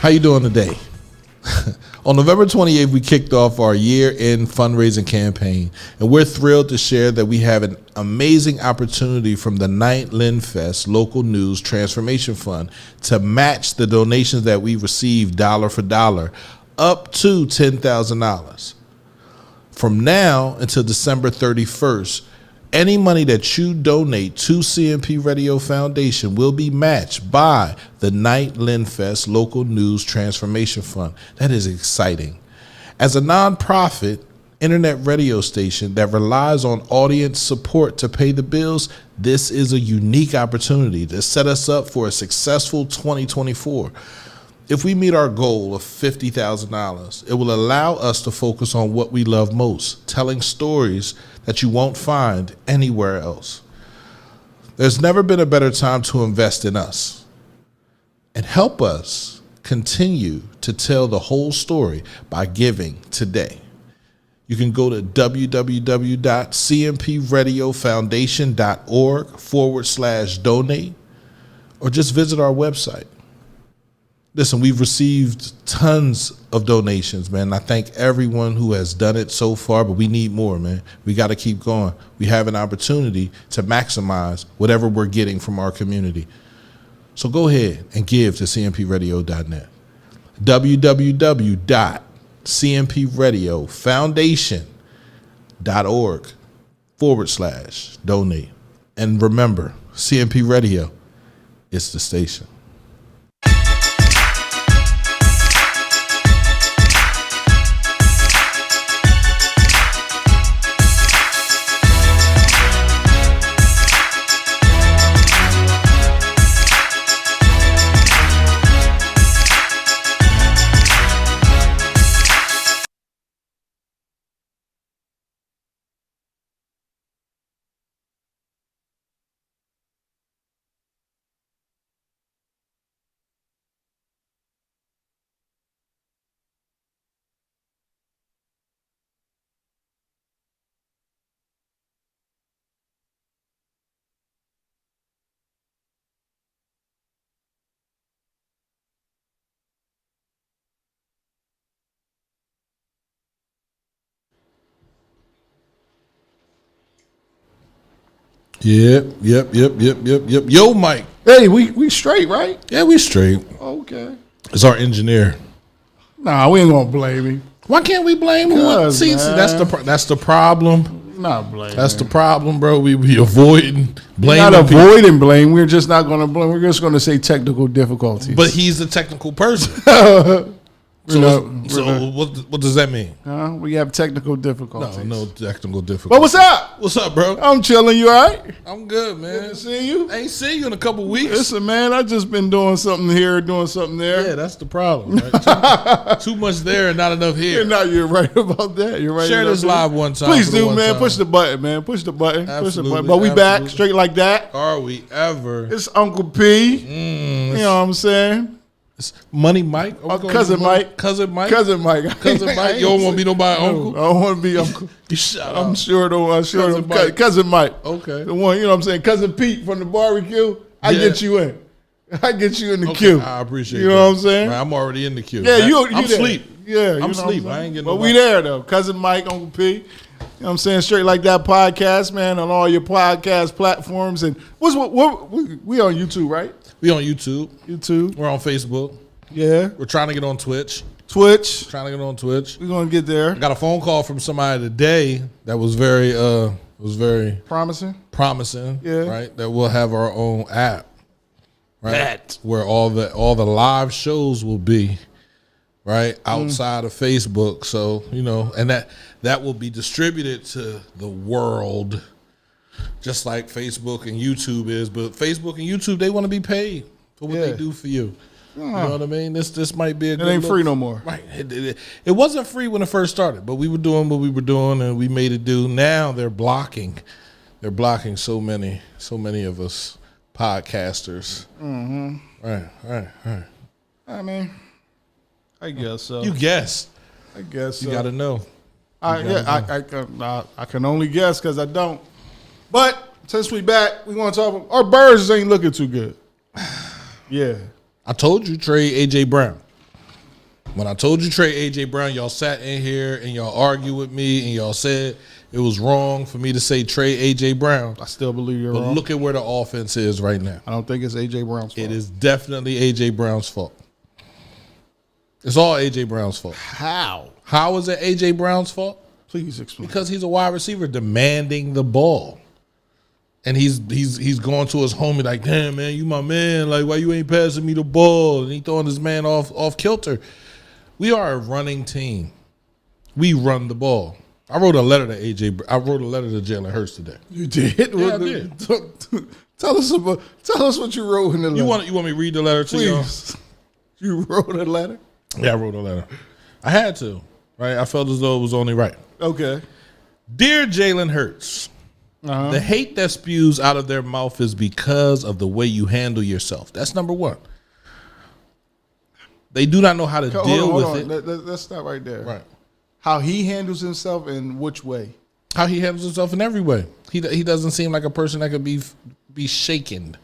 How you doing today? On November 28th, we kicked off our year-end fundraising campaign, and we're thrilled to share that we have an amazing opportunity from the Night Linfest Local News Transformation Fund to match the donations that we received dollar for dollar, up to $10,000. From now until December 31st, any money that you donate to CMP Radio Foundation will be matched by the Night Linfest Local News Transformation Fund. That is exciting. As a nonprofit internet radio station that relies on audience support to pay the bills, this is a unique opportunity to set us up for a successful 2024. If we meet our goal of $50,000, it will allow us to focus on what we love most, telling stories that you won't find anywhere else. There's never been a better time to invest in us and help us continue to tell the whole story by giving today. You can go to www.cmpradio.foundation.org/donate or just visit our website. Listen, we've received tons of donations, man. I thank everyone who has done it so far, but we need more, man. We got to keep going. We have an opportunity to maximize whatever we're getting from our community. So go ahead and give to cmpradio.net. www.cmpradio.foundation.org/donate. And remember, CMP Radio is the station. Yep. Yo, Mike. Hey, we straight, right? Yeah, we straight. Okay. It's our engineer. Nah, we ain't gonna blame him. Why can't we blame him? See, that's the problem. Not blame. That's the problem, bro. We avoiding blaming. Not avoiding blame. We're just not gonna blame. We're just gonna say technical difficulties. But he's a technical person. What does that mean? We have technical difficulties. No technical difficulties. But what's up? What's up, bro? I'm chilling. You all right? I'm good, man. Good to see you. I ain't seen you in a couple weeks. Listen, man, I just been doing something here, doing something there. Yeah, that's the problem. Right? too much there and not enough here. You're right about that. You're right. Share this live one time. Please do, man. Push the button, man. Push the button. Absolutely, push the button. But we back straight like that. Are we ever? It's Uncle P. You know what I'm saying? It's Money Mike, cousin Mike. Cousin Mike. You don't want to be nobody uncle. I don't want to be uncle. I'm sure. Cousin Mike. Okay. The one, you know what I'm saying? Cousin Pete from the barbecue. I get you in. I get you in the queue. I appreciate. You know what I'm saying? Man, I'm already in the queue. Yeah, I'm asleep. Yeah, I'm asleep. I ain't getting. But we there though. Cousin Mike, Uncle P. You know what I'm saying? Straight Like That podcast, man, on all your podcast platforms. And we on YouTube, right? We on YouTube. We're on Facebook. Yeah. We're trying to get on Twitch. We're going to get there. I got a phone call from somebody today that was very promising. Yeah. Right. That we'll have our own app. Right. Where all the live shows will be. Right. Outside of Facebook. So, and that will be distributed to the world. Just like Facebook and YouTube is, but Facebook and YouTube, they want to be paid for what they do for you. You know what I mean? This might be a good. It ain't free no more. Right. It wasn't free when it first started, but we were doing what we were doing, and we made it do. Now they're blocking. They're blocking so many of us podcasters. Mm-hmm. Right. I mean, I guess so. You guess. I guess so. You got to know. I can only guess because I don't. But since we back, we want to talk about our birds ain't looking too good. Yeah. I told you trade A.J. Brown. When I told you trade A.J. Brown, y'all sat in here and y'all argued with me and y'all said it was wrong for me to say trade A.J. Brown. I still believe you're But wrong. look at where the offense is right now. I don't think it's A.J. Brown's fault. It is definitely A.J. Brown's fault. It's all A.J. Brown's fault. How? How is it A.J. Brown's fault? Please explain. Because he's a wide receiver demanding the ball. And he's going to his homie like, damn, man, you my man. Like, why you ain't passing me the ball? And he throwing his man off kilter. We are a running team. We run the ball. I wrote a letter to AJ. I wrote a letter to Jalen Hurts today. You did? Yeah, I did. Tell us what you wrote in the letter. You want me to read the letter to y'all? Please. You wrote a letter? Yeah, I wrote a letter. I had to, right? I felt as though it was only right. Okay. Dear Jalen Hurts, the hate that spews out of their mouth is because of the way you handle yourself. That's number one. They do not know how to deal with it. Let's stop right there. Right. How he handles himself in which way? How he handles himself in every way. He doesn't seem like a person that could be shaken,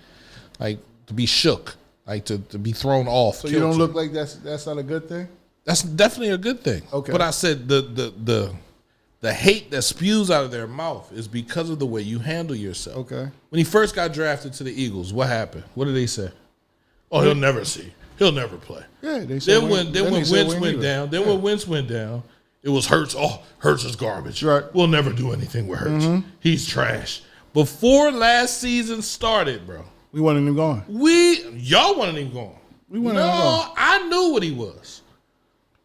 like to be shook, like to be thrown off. So you don't look like that's not a good thing? That's definitely a good thing. Okay. But I said the hate that spews out of their mouth is because of the way you handle yourself. Okay. When he first got drafted to the Eagles, what happened? What did they say? Oh, he'll never see. He'll never play. Yeah, they said when Wentz went down, when Wentz went down, it was Hurts. Oh, Hurts is garbage. Right. We'll never do anything with Hurts. He's trash. Before last season started, bro, we wanted him gone. Y'all wanted him gone. We wanted him gone. I knew what he was.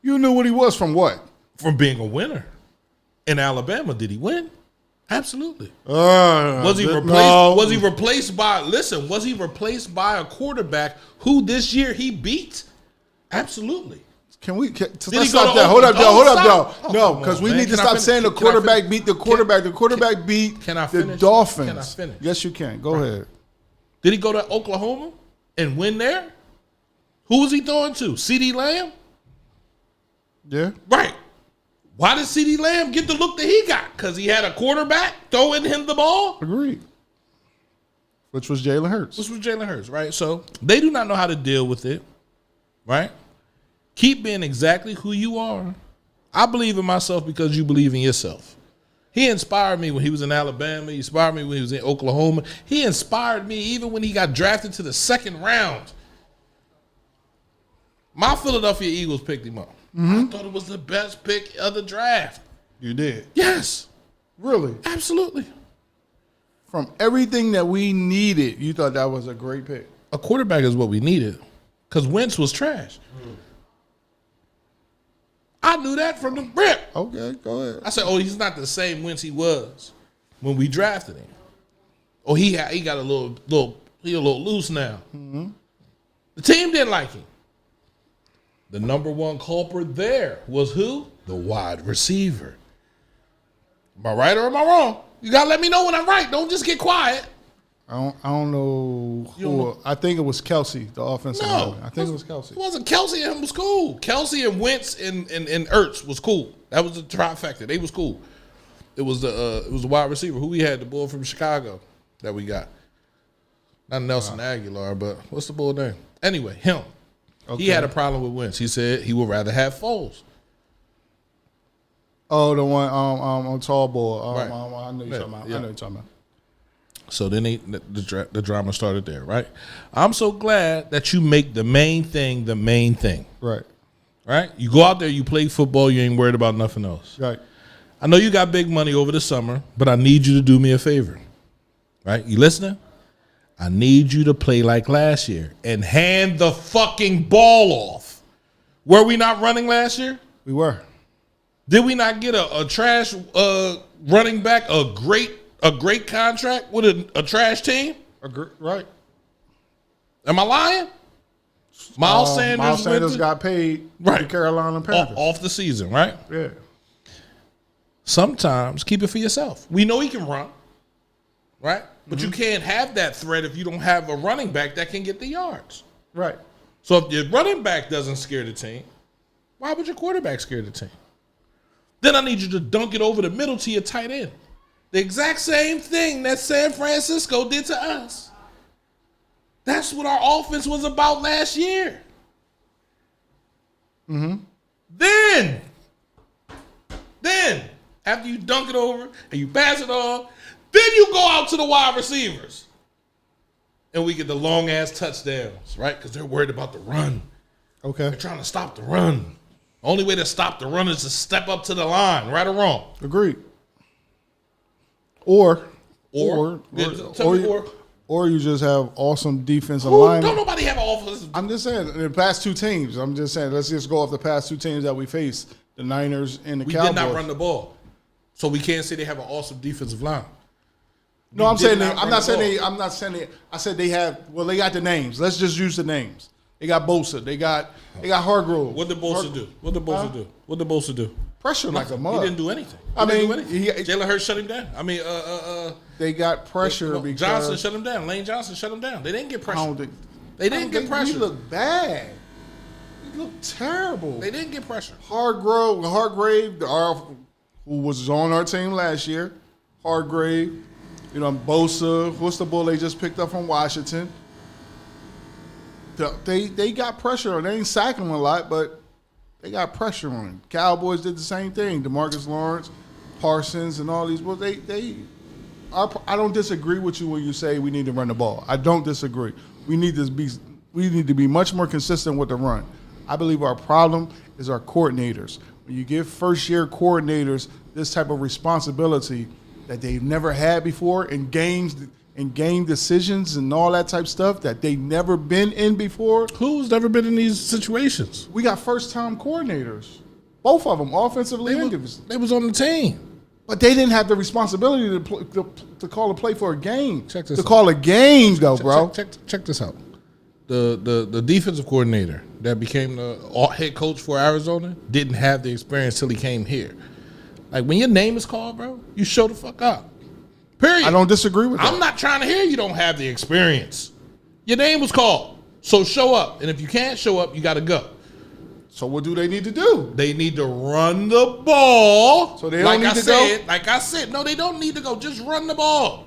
You knew what he was from what? From being a winner. In Alabama, did he win? Absolutely. Was he replaced? No. Was he replaced by? Listen, was he replaced by a quarterback who this year he beat? Absolutely. Let's he stop go that. to Hold up, Oklahoma? y'all. Oh, No, come because on, we man. need to Can I stop finish? saying the Can I quarterback finish? beat the quarterback. The quarterback beat Can I the finish? Dolphins. Can I finish? Yes, you can. Go ahead. Did he go to Oklahoma and win there? Who was he throwing to? CeeDee Lamb? Yeah. Right. Why did CeeDee Lamb get the look that he got? Because he had a quarterback throwing him the ball? Agreed. Which was Jalen Hurts. Which was Jalen Hurts, right? So they do not know how to deal with it, right? Keep being exactly who you are. I believe in myself because you believe in yourself. He inspired me when he was in Alabama. He inspired me when he was in Oklahoma. He inspired me even when he got drafted to the second round. My Philadelphia Eagles picked him up. I thought it was the best pick of the draft. You did. Yes. Really? Absolutely. From everything that we needed, you thought that was a great pick. A quarterback is what we needed because Wentz was trash. I knew that from the rip. Okay, go ahead. I said, oh, he's not the same Wentz he was when we drafted him. Oh, he got a little loose now. The team didn't like him. The number one culprit there was who? The wide receiver. Am I right or am I wrong? You gotta let me know when I'm right. Don't just get quiet. I don't know You don't know? I think it was Kelsey, the offensive lineman. I think it was Kelsey. It wasn't Kelsey and him was cool. Kelsey and Wentz and Ertz was cool. That was the trifecta. They was cool. It was the wide receiver who we had, the boy from Chicago that we got. Not Nelson Aguilar, but what's the boy name? Anyway, him. Okay. He had a problem with Wentz. He said he would rather have Foles. Oh, the one on tall boy. Right. I know you're talking about. Yeah. I know you're talking about. So then the drama started there, right? I'm so glad that you make the main thing the main thing. Right. Right? You go out there, you play football, you ain't worried about nothing else. Right. I know you got big money over the summer, but I need you to do me a favor. Right? You listening? I need you to play like last year and hand the fucking ball off. Were we not running last year? We were. Did we not get a trash running back, a great contract with a trash team? Right. Am I lying? Miles Sanders got paid Right. to Carolina Panthers. off the season, right? Yeah. Sometimes keep it for yourself. We know he can run, right? But you can't have that threat if you don't have a running back that can get the yards. Right. So if your running back doesn't scare the team, why would your quarterback scare the team? Then I need you to dunk it over the middle to your tight end. The exact same thing that San Francisco did to us. That's what our offense was about last year. Then, after you dunk it over and you pass it off, then you go out to the wide receivers. And we get the long-ass touchdowns, right? Because they're worried about the run. Okay. They're trying to stop the run. Only way to stop the run is to step up to the line, right or wrong. Agreed. Or Or you just have awesome defensive don't line. nobody have an offensive. I'm just saying, in the past two teams, let's just go off the past two teams that we faced, the Niners and the We Cowboys. did not run the ball. So we can't say they have an awesome defensive line. No, I'm did saying not run the I'm not saying they. I said they have. Well, they got the names. Let's just use the names. They got Bosa. They got Hargrove. What did Bosa do? What did Bosa do? Pressure like a mud. He didn't do anything. Jalen Hurts shut him down. They got pressure because Johnson shut him down. Lane Johnson shut him down. They didn't get pressure. They didn't get pressure. He looked bad. He looked terrible. They didn't get pressure. Hargrave, who was on our team last year. Hargrave, Bosa. What's the bull they just picked up from Washington? They got pressure on. They ain't sacking him a lot, but they got pressure on him. Cowboys did the same thing. DeMarcus Lawrence, Parsons, and all these. Well, I don't disagree with you when you say we need to run the ball. I don't disagree. We need to be much more consistent with the run. I believe our problem is our coordinators. When you give first-year coordinators this type of responsibility that they've never had before in games and game decisions and all that type stuff that they've never been in before. Who's never been in these situations? We got first-time coordinators, both of them, offensively and defensively. They was on the team. But they didn't have the responsibility to call a play for a game. Check this to out. call a game, though, bro. Check this out. The defensive coordinator that became the head coach for Arizona didn't have the experience till he came here. Like, when your name is called, bro, you show the fuck up. Period. I don't disagree with that. I'm not trying to hear you don't have the experience. Your name was called, so show up. And if you can't show up, you got to go. So what do they need to do? They need to run the ball. So they don't need to go? Like I said, no, they don't need to go. Just run the ball.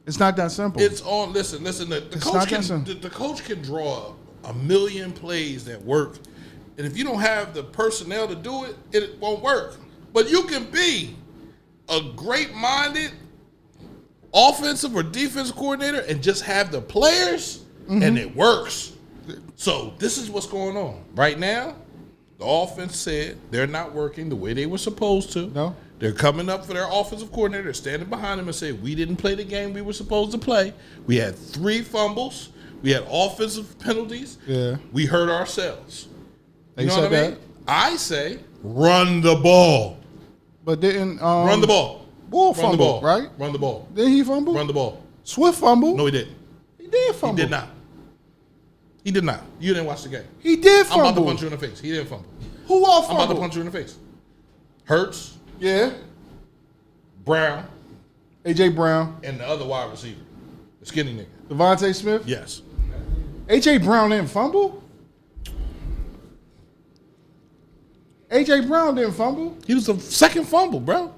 It's not that simple. It's on. Listen. The coach can draw a million plays that work, and if you don't have the personnel to do it, it won't work. But you can be a great-minded offensive or defensive coordinator and just have the players, and it works. So this is what's going on right now. The offense said they're not working the way they were supposed to. No. They're coming up for their offensive coordinator. They're standing behind him and saying, we didn't play the game we were supposed to play. We had 3 fumbles. We had offensive penalties. Yeah. We hurt ourselves. They You know said what I mean? that? I say run the ball. But didn't Run the ball. Bull Run the fumble, ball. right? Run the ball. Didn't he fumble? Run the ball. Swift fumble. No, he didn't. He did He fumble. did not. He did not. You didn't watch the game. He did I'm fumble. about to punch you in the face. He didn't fumble. Who all I'm fumbled? about to punch you in the face. Hurts, Yeah. Brown, A.J. Brown. and the other wide receiver. The skinny nigga. Devontae Smith. Yes. A.J. Brown didn't fumble? A.J. Brown didn't fumble? He was the second fumble, bro.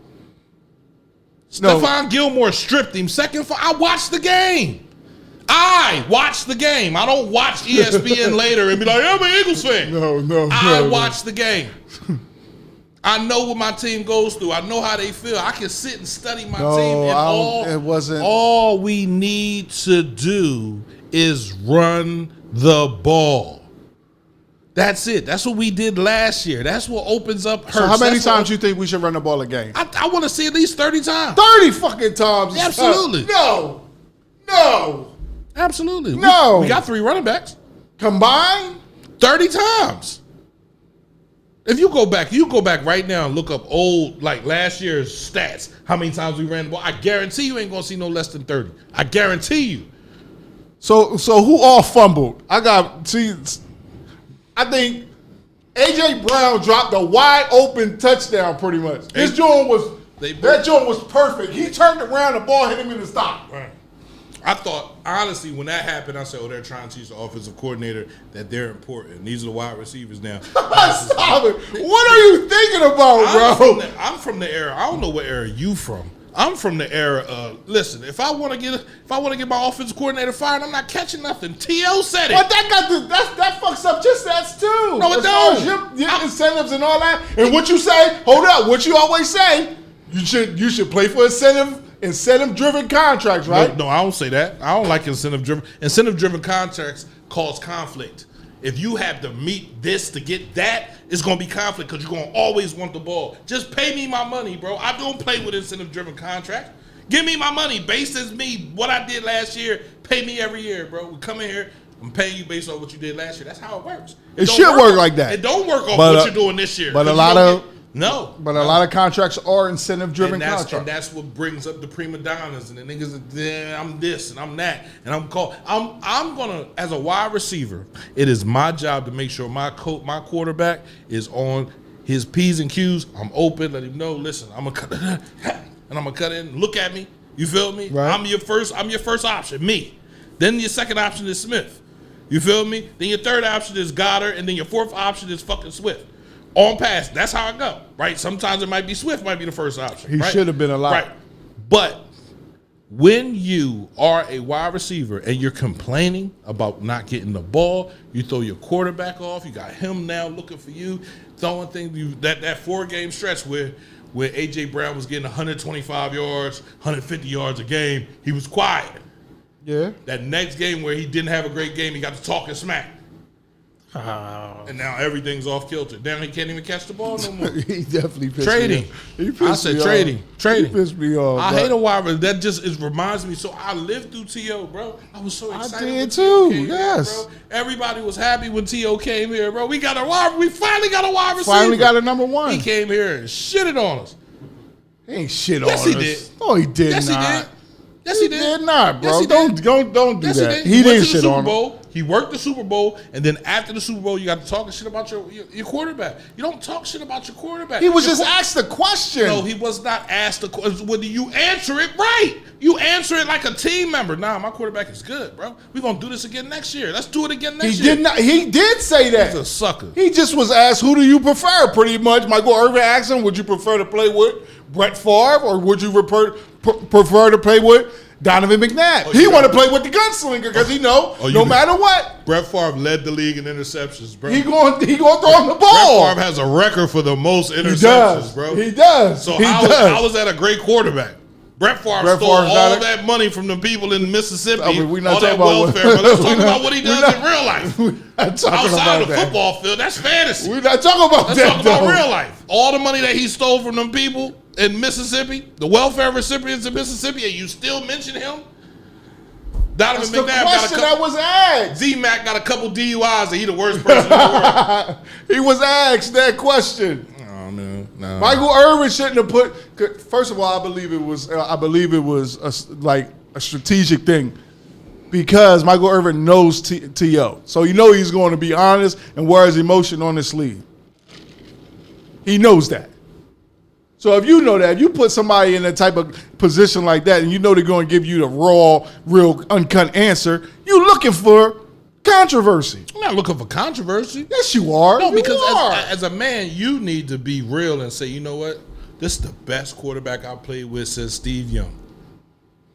No. Stephon Gilmore stripped him. I watched the game. I watched the game. I don't watch ESPN later and be like, I'm an Eagles fan. No. I watched the game. I know what my team goes through. I know how they feel. I can sit and study my team. And it wasn't. all we need to do is run the ball. That's it. That's what we did last year. That's what opens up Hurts. So how many That's times you think we should run the ball a game? I want to see at least 30 times. 30 fucking times. Absolutely. No. Absolutely. No. We got 3 running backs. Combined? 30 times. If you go back right now and look up old, like last year's stats, how many times we ran the ball, I guarantee you ain't going to see no less than 30. I guarantee you. So who all fumbled? I think A.J. Brown dropped a wide open touchdown pretty much. That joint was perfect. He turned around, the ball hit him in the stop. Right. I thought, honestly, when that happened, I said, oh, they're trying to teach the offensive coordinator that they're important. These are the wide receivers now. Stop it. What are you thinking about, bro? I'm from the era. I don't know what era you from. I'm from the era of listen. If I want to get my offensive coordinator fired, I'm not catching nothing. T.O. said it. But that fucks up just stats too. No, it as far as don't. your incentives and all that. And what you say? Hold up. What you always say? You should play for incentive driven contracts, right? No, I don't say that. I don't like incentive driven. Incentive driven contracts cause conflict. If you have to meet this to get that, it's going to be conflict because you're going to always want the ball. Just pay me my money, bro. I don't play with incentive-driven contracts. Give me my money based as me, what I did last year. Pay me every year, bro. We come in here, I'm paying you based on what you did last year. That's how it works. It should work like that. It don't work off what you're doing this year. But a lot of contracts are incentive-driven contracts. And that's what brings up the prima donnas and the niggas. I'm this and I'm that and I'm called. I'm gonna, as a wide receiver, it is my job to make sure my quarterback is on his P's and Q's. I'm open. Let him know. Listen, I'm gonna cut and I'm gonna cut in. Look at me. You feel me? Right. I'm your first option. Me. Then your second option is Smith. You feel me? Then your third option is Goddard, and then your fourth option is fucking Swift. On pass, that's how I go, right? Sometimes it might be Swift, might be the first option. He should have been a lot. Right. But when you are a wide receiver and you're complaining about not getting the ball, you throw your quarterback off, you got him now looking for you, throwing things, that 4-game stretch where A.J. Brown was getting 125 yards, 150 yards a game, he was quiet. Yeah. That next game where he didn't have a great game, he got to talking smack. And now everything's off kilter. Now he can't even catch the ball no more. He definitely pissed trading. me off. I said trading. He pissed me off. I hate a wide receiver. That just reminds me. So I lived through T.O., bro. I was so excited. I did when too. T.O. came Yes. here, bro. Everybody was happy when T.O. came here, bro. We finally got a wide receiver. Finally got a number one. He came here and shitted on us. He ain't shit on us. Yes, he did. No, he did Yes, not. he did. Yes, he did not, bro. Yes, he don't did. do Yes, that. He He went didn't to the shit on Super him. Bowl. He worked the Super Bowl, and then after the Super Bowl, you got to talking shit about your quarterback. You don't talk shit about your quarterback. He was just asked the question. No, he was not asked the question. Whether you answer it right, you answer it like a team member. Nah, my quarterback is good, bro. We're gonna do this again next year. Let's do it again next year. He did say that. He's a sucker. He just was asked, "Who do you prefer?" Pretty much, Michael Irvin asked him, "Would you prefer to play with Brett Favre, or would you prefer to play with Donovan McNabb?" He want to play with the gunslinger because he know no matter what, Brett Favre led the league in interceptions, bro. he going to throw him the ball. Brett Favre has a record for the most interceptions, bro. He does. So he I was at a great quarterback. Brett Favre stole Favre's all that money from the people in Mississippi, I mean, we're not all that talking about welfare. But let's talk about what he does in real life. We're not talking Outside about the football field, that's fantasy. We're not talking about Let's that. talk about real life. All the money that he stole from them people in Mississippi, the welfare recipients in Mississippi, and you still mention him? Donovan That's McNabb the question that was asked. Z-Mac got a couple DUIs and he the worst person in the world. He was asked that question. Oh, no. Michael Irvin shouldn't have put. First of all, I believe it was a strategic thing because Michael Irvin knows T.O. So you know he's going to be honest and wear his emotion on his sleeve. He knows that. So if you know that, if you put somebody in a type of position like that and you know they're going to give you the raw, real, uncut answer, you're looking for controversy. I'm not looking for controversy. Yes, you are. No, because you are. as a man, you need to be real and say, you know what? This is the best quarterback I've played with since Steve Young.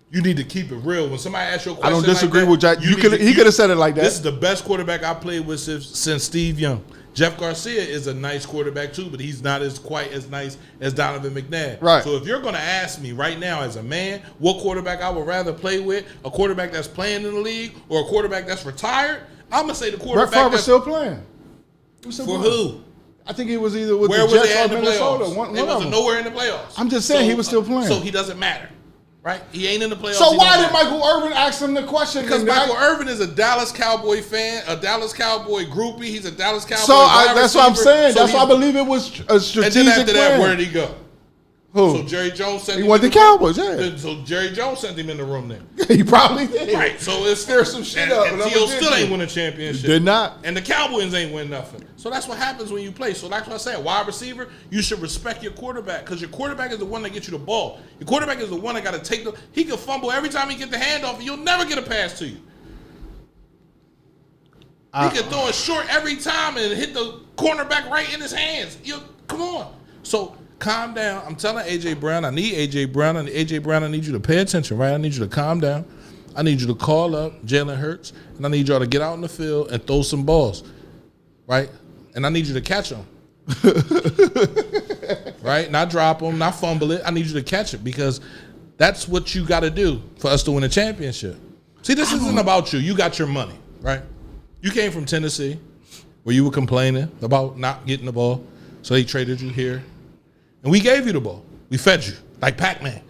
You need to keep it real. When somebody asks you a question, I don't disagree like with that. He could have said it like that. This is the best quarterback I played with since Steve Young. Jeff Garcia is a nice quarterback too, but he's not quite as nice as Donovan McNabb. Right. So if you're going to ask me right now as a man what quarterback I would rather play with, a quarterback that's playing in the league or a quarterback that's retired, I'm going to say the quarterback Brett Favre was still playing. For who? I think he was either with Where the was Jets they or at in the Minnesota. playoffs? One They of wasn't them. nowhere in the playoffs. I'm just saying he was still playing. So he doesn't matter, right? He ain't in the playoffs. So he why don't did matter. Michael Irvin ask him the question? Because Michael Irvin is a Dallas Cowboy fan, a Dallas Cowboy groupie. He's a Dallas Cowboy. So that's what I'm saying. So That's why I believe it was a strategic And then after that, plan. where did he go? Who? So Jerry Jones sent him. He went to in the room. Cowboys, yeah. So Jerry Jones sent him in the room then. He probably did. Right. So it's Stir some shit up. And T.O. still ain't win a championship. Did not. And the Cowboys ain't win nothing. So that's what happens when you play. So that's what I say. Wide receiver, you should respect your quarterback because your quarterback is the one that gets you the ball. Your quarterback is the one that got to take the. He can fumble every time he get the handoff, and you'll never get a pass to you. He can throw it short every time and hit the cornerback right in his hands. Come on. So calm down. I'm telling AJ Brown, I need AJ Brown, and AJ Brown, I need you to pay attention, right? I need you to calm down. I need you to call up Jalen Hurts, and I need y'all to get out in the field and throw some balls, right? And I need you to catch them, right? Not drop them, not fumble it. I need you to catch it because that's what you got to do for us to win a championship. See, this isn't about you. You got your money, right? You came from Tennessee where you were complaining about not getting the ball, so they traded you here. And we gave you the ball. We fed you like Pac-Man.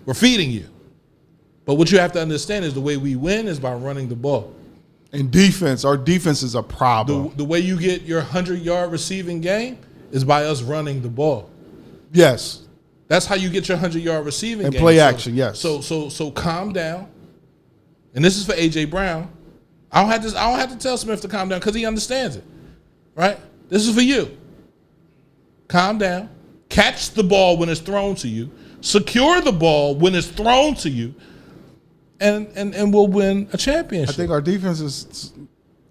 We're feeding you. But what you have to understand is the way we win is by running the ball. And defense, our defense is a problem. The way you get your 100-yard receiving game is by us running the ball. Yes. That's how you get your 100-yard receiving game. And play action, yes. So calm down. And this is for AJ Brown. I don't have to tell Smith to calm down because he understands it. Right? This is for you. Calm down. Catch the ball when it's thrown to you. Secure the ball when it's thrown to you. And we'll win a championship. I think our defense is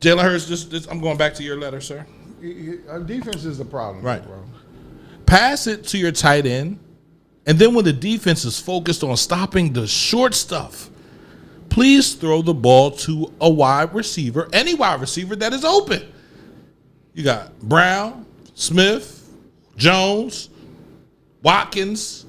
Jalen Hurts, I'm going back to your letter, sir. Our defense is the problem, right, bro. Pass it to your tight end, and then when the defense is focused on stopping the short stuff, please throw the ball to a wide receiver, any wide receiver that is open. You got Brown, Smith, Jones, Watkins,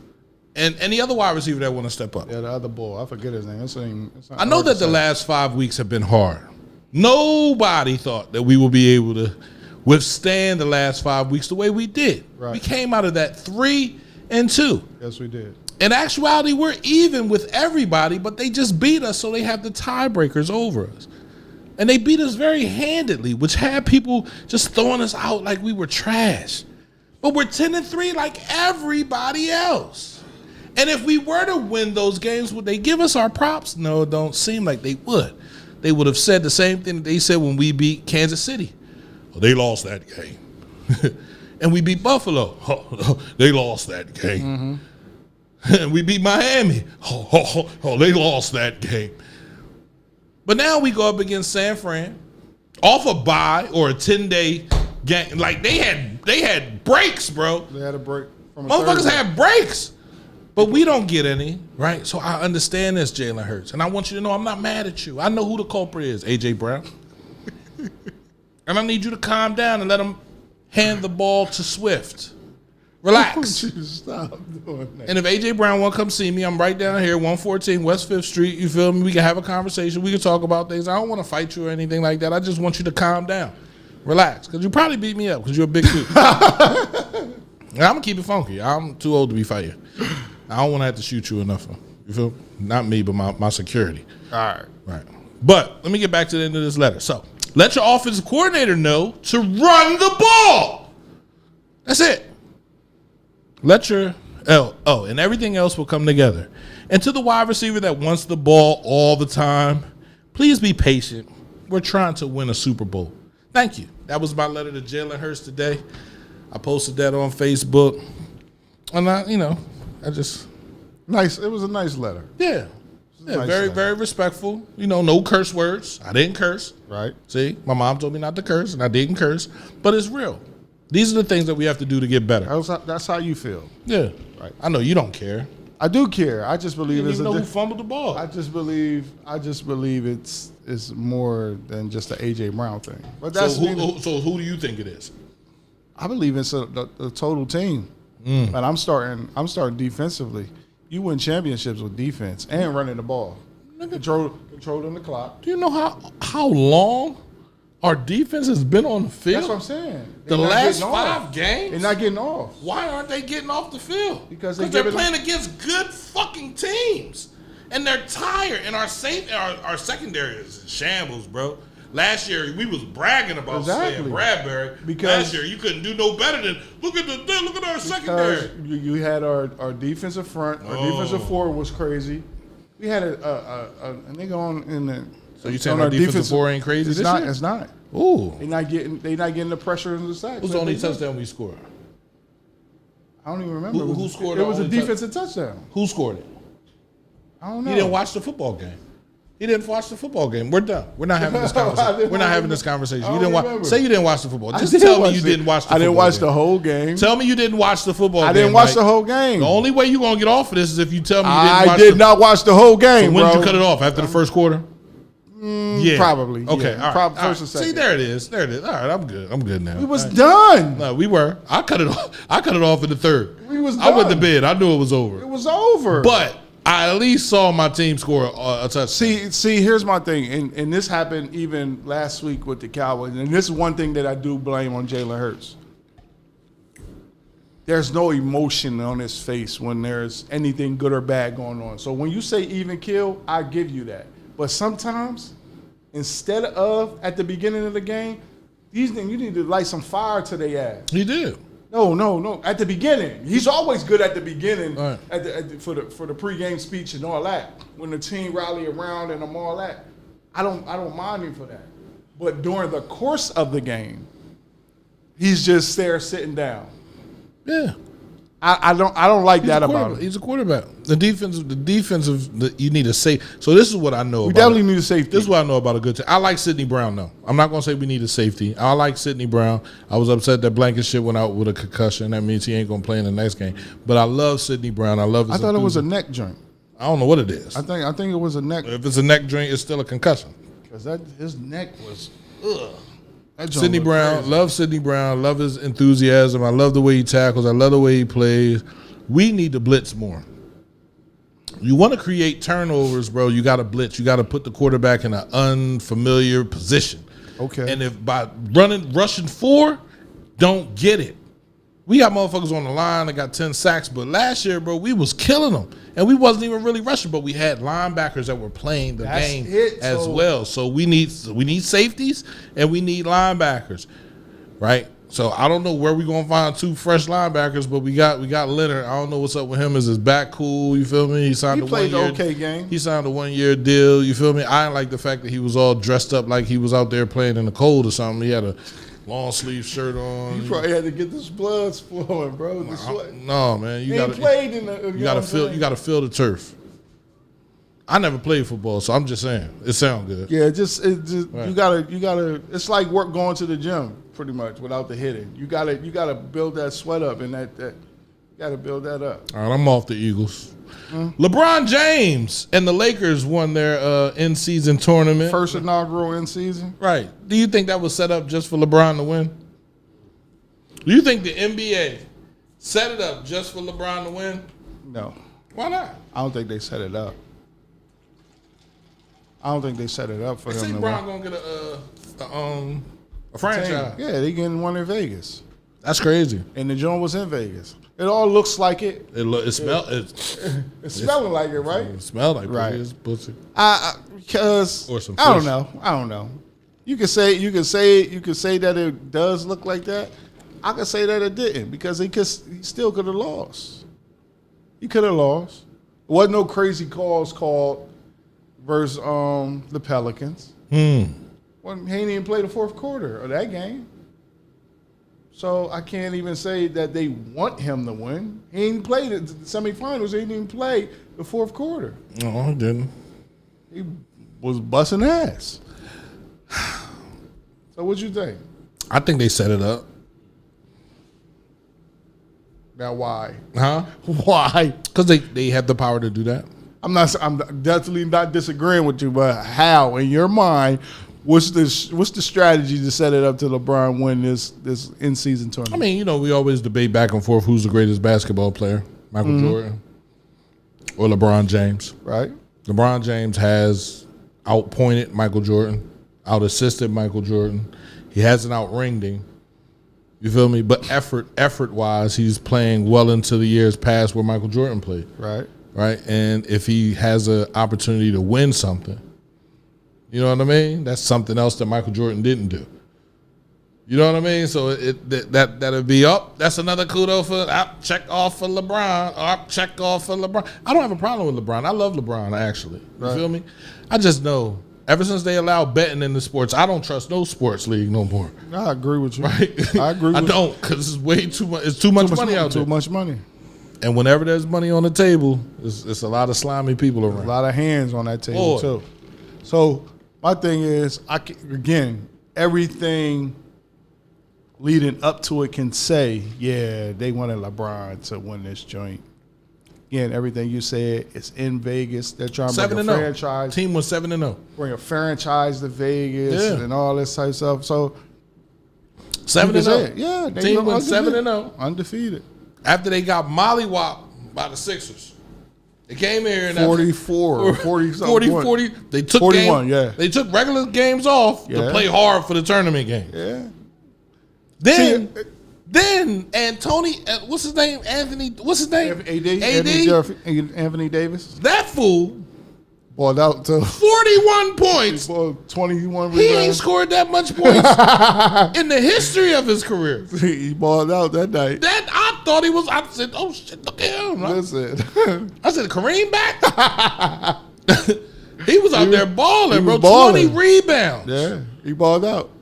and any other wide receiver that want to step up. Yeah, the other boy. I forget his name. I know that the last 5 weeks have been hard. Nobody thought that we would be able to withstand the last 5 weeks the way we did. Right. We came out of that 3-2. Yes, we did. In actuality, we're even with everybody, but they just beat us, so they have the tiebreakers over us. And they beat us very handedly, which had people just throwing us out like we were trash. But we're 10-3 like everybody else. And if we were to win those games, would they give us our props? No, it don't seem like they would. They would have said the same thing that they said when we beat Kansas City. Oh, they lost that game. And we beat Buffalo. Oh, they lost that game. Mm-hmm. And we beat Miami. Oh, they lost that game. But now we go up against San Fran off a bye or a 10-day game. Like they had breaks, bro. They had a break. Motherfuckers had breaks. But we don't get any, right? So I understand this, Jalen Hurts. And I want you to know I'm not mad at you. I know who the culprit is, AJ Brown. And I need you to calm down and let him hand the ball to Swift. Relax. Stop doing that. And if AJ Brown want to come see me, I'm right down here, 114 West 5th Street. You feel me? We can have a conversation. We can talk about things. I don't want to fight you or anything like that. I just want you to calm down. Relax. Because you probably beat me up because you're a big dude. And I'm going to keep it funky. I'm too old to be fighting. I don't want to have to shoot you enough. You feel? Not me, but my security. All right. Right. But let me get back to the end of this letter. So let your offensive coordinator know to run the ball. That's it. Let your and everything else will come together. And to the wide receiver that wants the ball all the time, please be patient. We're trying to win a Super Bowl. Thank you. That was my letter to Jalen Hurts today. I posted that on Facebook. And I just nice. It was a nice letter. Yeah. Nice very, letter. very respectful. No curse words. I didn't curse. Right. See, my mom told me not to curse, and I didn't curse. But it's real. These are the things that we have to do to get better. That's how you feel. Yeah. Right. I know you don't care. I do care. I just believe You didn't even know who fumbled the ball. I just believe it's more than just the AJ Brown thing. But that's so who do you think it is? I believe it's the total team. And I'm starting defensively. You win championships with defense and running the ball. Controlling the clock. Do you know how long our defense has been on the field? That's what I'm saying. The last 5 games? They're not getting off. Why aren't they getting off the field? Because they're playing against good fucking teams. And they're tired. And our secondary is in shambles, bro. Last year we was bragging about saying Bradbury. Because last year you couldn't do no better than look at our secondary. You had our defensive front, our defensive forward was crazy. We had a nigga on in the. So you saying our defensive forward ain't crazy? It's not. It's not. Ooh. They not getting the pressure in the sacks. Who's the only touchdown we scored? I don't even remember. Who scored? It was a defensive touchdown. Who scored it? I don't know. You didn't watch the football game. He didn't watch the football game. We're done. We're not having this conversation. We're not having this conversation. You didn't watch. Say you didn't watch the football. Just tell me you didn't watch the football. I didn't watch the whole game. Tell me you didn't watch the football game. I didn't watch the whole game. The only way you're going to get off of this is if you tell me you didn't watch I did not watch the whole game, so when bro. did you cut it off? After the first quarter? Yeah. Probably. Okay. Yeah. All right. First or second. See, there it is. There it is. All right. I'm good. I'm good now. We was done. No, we were. I cut it off. I cut it off in the third. We was I went to done. bed. I knew it was over. It was over. But I at least saw my team score a touchdown. See, here's my thing, and this happened even last week with the Cowboys, and this is one thing that I do blame on Jalen Hurts. There's no emotion on his face when there's anything good or bad going on. So when you say even kill, I give you that. But sometimes, instead of at the beginning of the game, you need to light some fire to their ass. He did. No. At the beginning, he's always good at the beginning, Right. for the pregame speech and all that. When the team rally around and all that, I don't mind him for that. But during the course of the game, he's just there sitting down. Yeah. I don't like that about him. He's a quarterback. The defensive, you need a safe. So this is what I know. We about definitely it. need a safety. This is what I know about a good team. I like Sidney Brown though. I'm not gonna say we need a safety. I like Sidney Brown. I was upset that Blankenship went out with a concussion. That means he ain't gonna play in the next game. But I love Sidney Brown. I love. I thought it was a neck joint. I don't know what it is. I think it was a neck. If it's a neck joint, it's still a concussion. Because his neck was. Ugh. Sidney Brown, love Sidney Brown, love his enthusiasm. I love the way he tackles. I love the way he plays. We need to blitz more. You want to create turnovers, bro, you got to blitz. You got to put the quarterback in an unfamiliar position. Okay. And if by rushing 4, don't get it. We got motherfuckers on the line that got 10 sacks, but last year, bro, we was killing them. And we wasn't even really rushing, but we had linebackers that were playing the game as well. So we need safeties and we need linebackers, right? So I don't know where we're gonna find 2 fresh linebackers, but we got Leonard. I don't know what's up with him. Is his back cool? You feel me? He signed played the okay game. He signed a 1-year deal. You feel me? I didn't like the fact that he was all dressed up like he was out there playing in the cold or something. He had a long sleeve shirt on. You probably had to get this blood flowing, bro. No, man. You gotta feel the turf. I never played football, so I'm just saying it sounds good. Yeah, just Right. you gotta. It's like going to the gym, pretty much, without the hitting. You gotta build that sweat up, and that you gotta build that up. All right, I'm off the Eagles. LeBron James and the Lakers won their in-season tournament. First inaugural in season. Right. Do you think that was set up just for LeBron to win? Do you think the NBA set it up just for LeBron to win? No, Why not? I don't think they set it up. I don't think they set it up for They say him to LeBron win. gonna get a franchise. Yeah, they getting one in Vegas, That's crazy. and the joint was in Vegas. It all looks like it. It smells It's smelling like it, right? It smelled like Right. pussy. Because Or some I don't fish. know. I don't know. You could say that it does look like that. I could say that it didn't because he still could have lost. He could have lost. There wasn't no crazy calls called versus the Pelicans. Well, he ain't even played the fourth quarter of that game. So I can't even say that they want him to win. He ain't played the semifinals. He didn't even play the fourth quarter. No, I didn't. He was busting ass. So what you think? I think they set it up. Now why? Huh? Why? Because they have the power to do that. I'm definitely not disagreeing with you, but how in your mind? What's the strategy to set it up to LeBron win this in season tournament? I mean, we always debate back and forth who's the greatest basketball player, Michael Jordan or LeBron James. Right. LeBron James has outpointed Michael Jordan, out-assisted Michael Jordan. He hasn't out-ringed him. You feel me? But effort-wise, he's playing well into the years past where Michael Jordan played. Right. Right? And if he has an opportunity to win something, you know what I mean? That's something else that Michael Jordan didn't do. You know what I mean? So that'll be up. That's another kudo for check off for LeBron. Check off for LeBron. I don't have a problem with LeBron. I love LeBron, actually. You feel me? I just know ever since they allowed betting in the sports, I don't trust no sports league no more. I agree with you. Right? I agree with I don't, because it's way too much. It's too much money out there. Too much money. And whenever there's money on the table, it's a lot of slimy people around. A lot of hands on that table, too. So my thing is, again, everything leading up to it can say, yeah, they wanted LeBron to win this joint. Again, everything you said is in Vegas. They're trying to bring a franchise. Team was 7-0. Bring a franchise to Vegas and all this type of stuff. So 7-0. Yeah, they team went 7-0. Undefeated. After they got mollywopped by the Sixers. They came here and 44, 40 something. 40. They took 41, They took regular games off to play hard for the tournament game. Yeah. Then Anthony, what's his name? Anthony, what's his name? AD. Anthony Davis. That fool balled out to 41 points. 21 rebounds. He ain't scored that much points in the history of his career. He balled out that night. I thought he was. I said, "Oh shit, look at him!" Listen, I said, "Kareem back." He was out there balling, bro. Balling. 20 rebounds. Yeah, he balled out.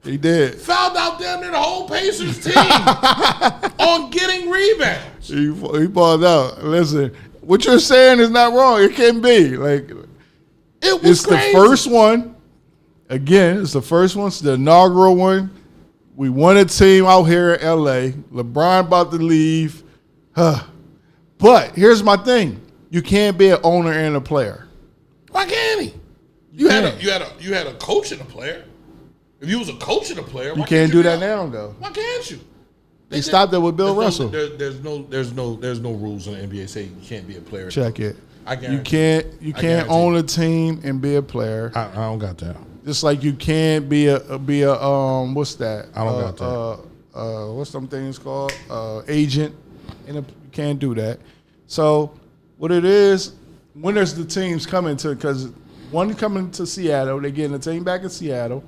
He did. Fouled out damn near the whole Pacers team on getting rebounds. He balled out. Listen, what you're saying is not wrong. It can be. Like, it's crazy. The first one. Again, it's the first one. It's the inaugural one. We won a team out here in L.A. LeBron about to leave. But here's my thing. You can't be an owner and a player. Why can't he? You had a coach and a player. If you was a coach and a player, you can't do that now, though. Why can't you? They stopped that with Bill Russell. There's no rules in the NBA saying you can't be a player. Check it. I guarantee. You can't own a team and be a player. I don't got that. Just like you can't be a what's that? I don't got that. What's them things called? Agent. And you can't do that. So what it is, when there's the teams coming to, because one coming to Seattle, they're getting a team back in Seattle,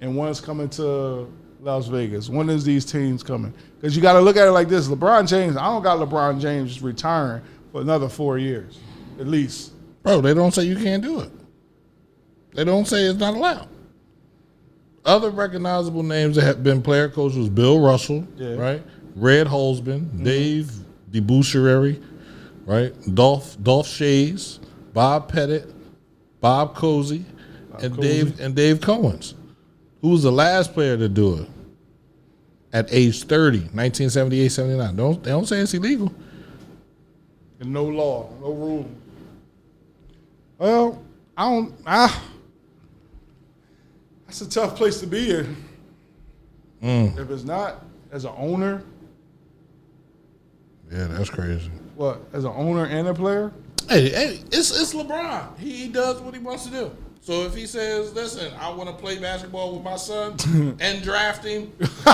and one's coming to Las Vegas. When is these teams coming? Because you got to look at it like this. LeBron James, I don't got LeBron James retiring for another 4 years, at least. Bro, they don't say you can't do it. They don't say it's not allowed. Other recognizable names that have been player coaches was Bill Russell, right? Red Holzman, Dave DeBusschere, right? Dolph Shays, Bob Pettit, Bob Cousy, and Dave Cowens. Who was the last player to do it? At age 30, 1978-79. They don't say it's illegal. And no law, no rule. Well, that's a tough place to be in. If it's not, as an owner. Yeah, that's crazy. What, as an owner and a player? Hey, it's LeBron. He does what he wants to do. So if he says, listen, I want to play basketball with my son and draft him, that's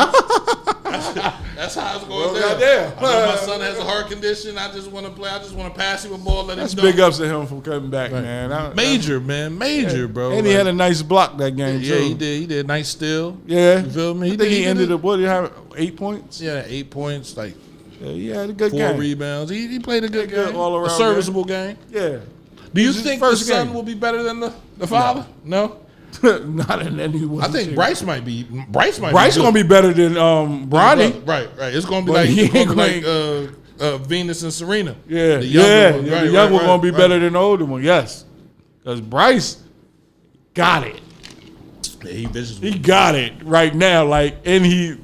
how it's going down. I know my son has a heart condition. I just want to play. I just want to pass him a ball, let him That's big ups to him for coming back, man. Major, bro. And he had a nice block that game, too. Yeah, he did. He did. Nice steal. Yeah. You feel me? I think he ended up, what, did he have 8 points? Yeah, 8 points, like he had a good 4 game. rebounds. He played a good game. All around a serviceable game. Yeah. Do you think the son will be better than the father? No? Not in any way. I think Bryce might be. Bryce gonna be better than Bronny. Right. It's gonna be like Venus and Serena. Yeah, the younger one. The young one gonna be better than the older one. Yes, because Bryce got it. Yeah, he got it right now. And he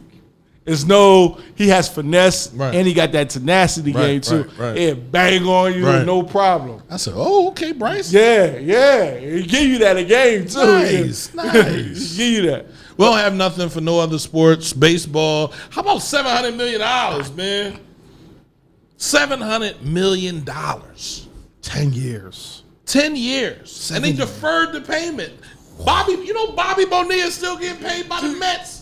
has finesse, and he got that tenacity game too. It bang on you, no problem. I said, "Oh, okay, Bryce." Yeah. He give you that a game too. Nice. He give you that. We don't have nothing for no other sports. Baseball. How about $700 million, man? $700 million. 10 years. 10 years, and they deferred the payment. Bobby Bonilla is still getting paid by the Mets.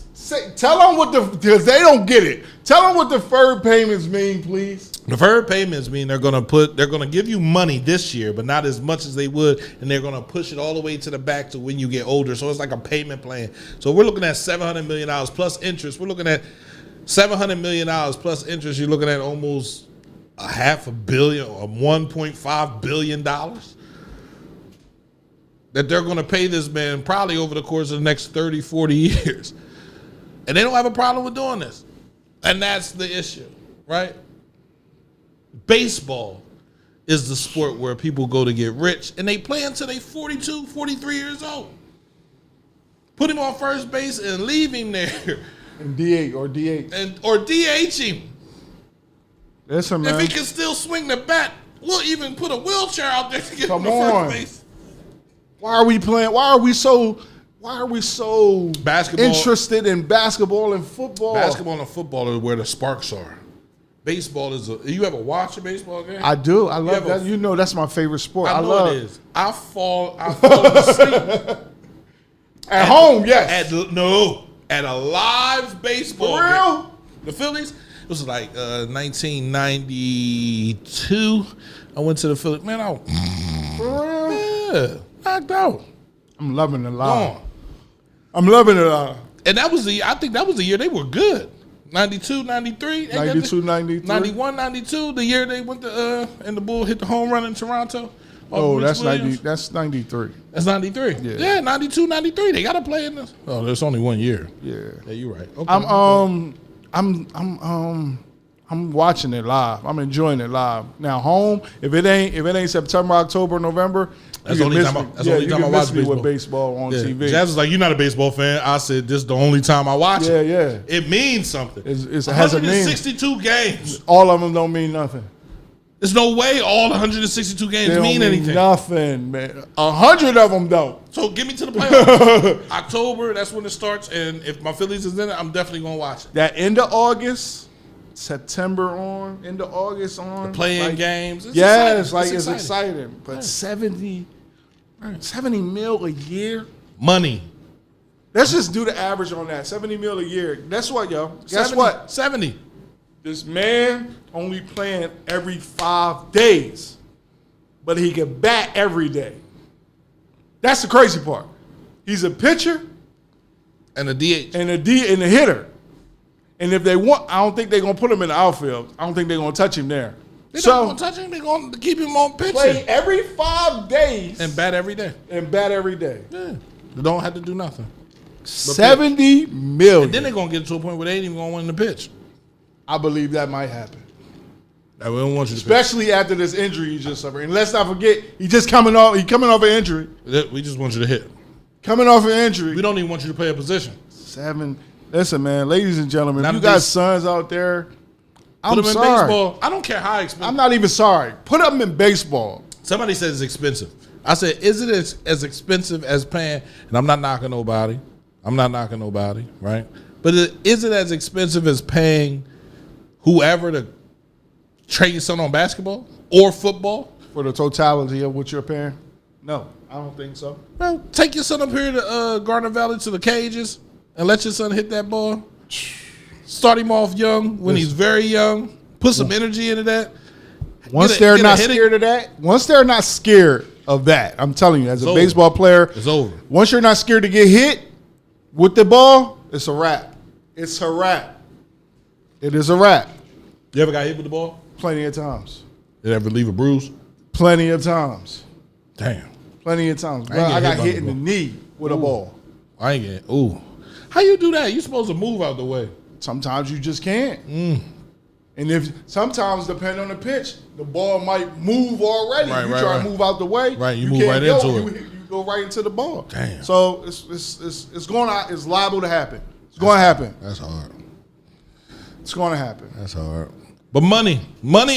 Tell them because they don't get it. Tell them what deferred payments mean, please. Deferred payments mean they're gonna give you money this year, but not as much as they would, and they're gonna push it all the way to the back to when you get older. So it's like a payment plan. So we're looking at $700 million plus interest. We're looking at $700 million plus interest. You're looking at almost $500 million or $1.5 billion that they're gonna pay this man probably over the course of the next 30, 40 years. And they don't have a problem with doing this. And that's the issue, right? Baseball is the sport where people go to get rich, and they play until they 42, 43 years old. Put him on first base and leave him there. And DH or DH. Or DH him. Listen, man. If he can still swing the bat, we'll even put a wheelchair out there to get him to on. first base. Why are we playing? Why are we so basketball, interested in basketball and football? Basketball and football are where the sparks are. Baseball is you ever watch a baseball game? I do. I love that. You know that's my favorite sport. I know it is. I fall asleep. At home, yes. At a live baseball For real? game. The Phillies, it was like 1992. I went to the Phillies. Man, For real? yeah, knocked out. I'm loving the live. Gone. I'm loving it live. And I think that was the year they were good. 92, 93. 92, 93. 91, 92, the year they went to, and the Bull hit the home run in Toronto. Oh, that's 90. That's 93. That's 93. Yeah, 92, 93. They got to play in this. Oh, there's only 1 year. Yeah. Yeah, you're right. Okay. I'm watching it live. I'm enjoying it live. Now home, if it ain't September, October, November, that's the only time I watch baseball. With baseball on TV. Jazz was like, "You're not a baseball fan." I said, "This is the only time I watch it." Yeah. It means something. It has a meaning. 162 games. All of them don't mean nothing. There's no way all 162 games mean anything. Nothing, man. 100 of them don't. So get me to the playoffs. October, that's when it starts. And if my Phillies is in it, I'm definitely gonna watch it. That end of August, September on, end of August on. Playing games. It's exciting. But 70 mil a year. Money. Let's just do the average on that. 70 mil a year. Guess what, yo? Guess what? 70. This man only playing every 5 days, but he can bat every day. That's the crazy part. He's a pitcher and a DH and a hitter. And if they want, I don't think they're gonna put him in the outfield. I don't think they're gonna touch him there. They're not gonna touch him. They're gonna keep him on pitching. Play every 5 days and bat every day. Yeah, they don't have to do nothing. 70 million. And then they're gonna get to a point where they ain't even gonna win the pitch. I believe that might happen. We don't want you to especially after this injury he just suffered. And let's not forget, he's coming off an injury. We just want you to hit. Coming off an injury. We don't even want you to play a position. 7. Listen, man, ladies and gentlemen, if you got sons out there, I'm sorry. In baseball. I don't care how expensive. I'm not even sorry. Put them in baseball. Somebody said it's expensive. I said, is it as expensive as paying? And I'm not knocking nobody, right? But is it as expensive as paying whoever to train your son on basketball or football? For the totality of what you're paying? No, I don't think so. Well, take your son up here to Gardner Valley to the cages and let your son hit that ball. Start him off young when he's very young. Put some energy into that. Once they're not scared of that, I'm telling you, as a baseball player, it's over. Once you're not scared to get hit with the ball, it's a wrap. It's a wrap. It is a wrap. You ever got hit with the ball? Plenty of times. Did it ever leave a bruise? Plenty of times. Damn. Plenty of times. Bro, I got hit in the knee with a ball. I ain't getting. Ooh. How you do that? You supposed to move out the way. Sometimes you just can't. And if sometimes, depending on the pitch, the ball might move already. You try to move out the way. Right, you move right into it. You go right into the ball. Damn. So it's going out. It's liable to happen. It's going to happen. That's hard. It's going to happen. That's hard. But money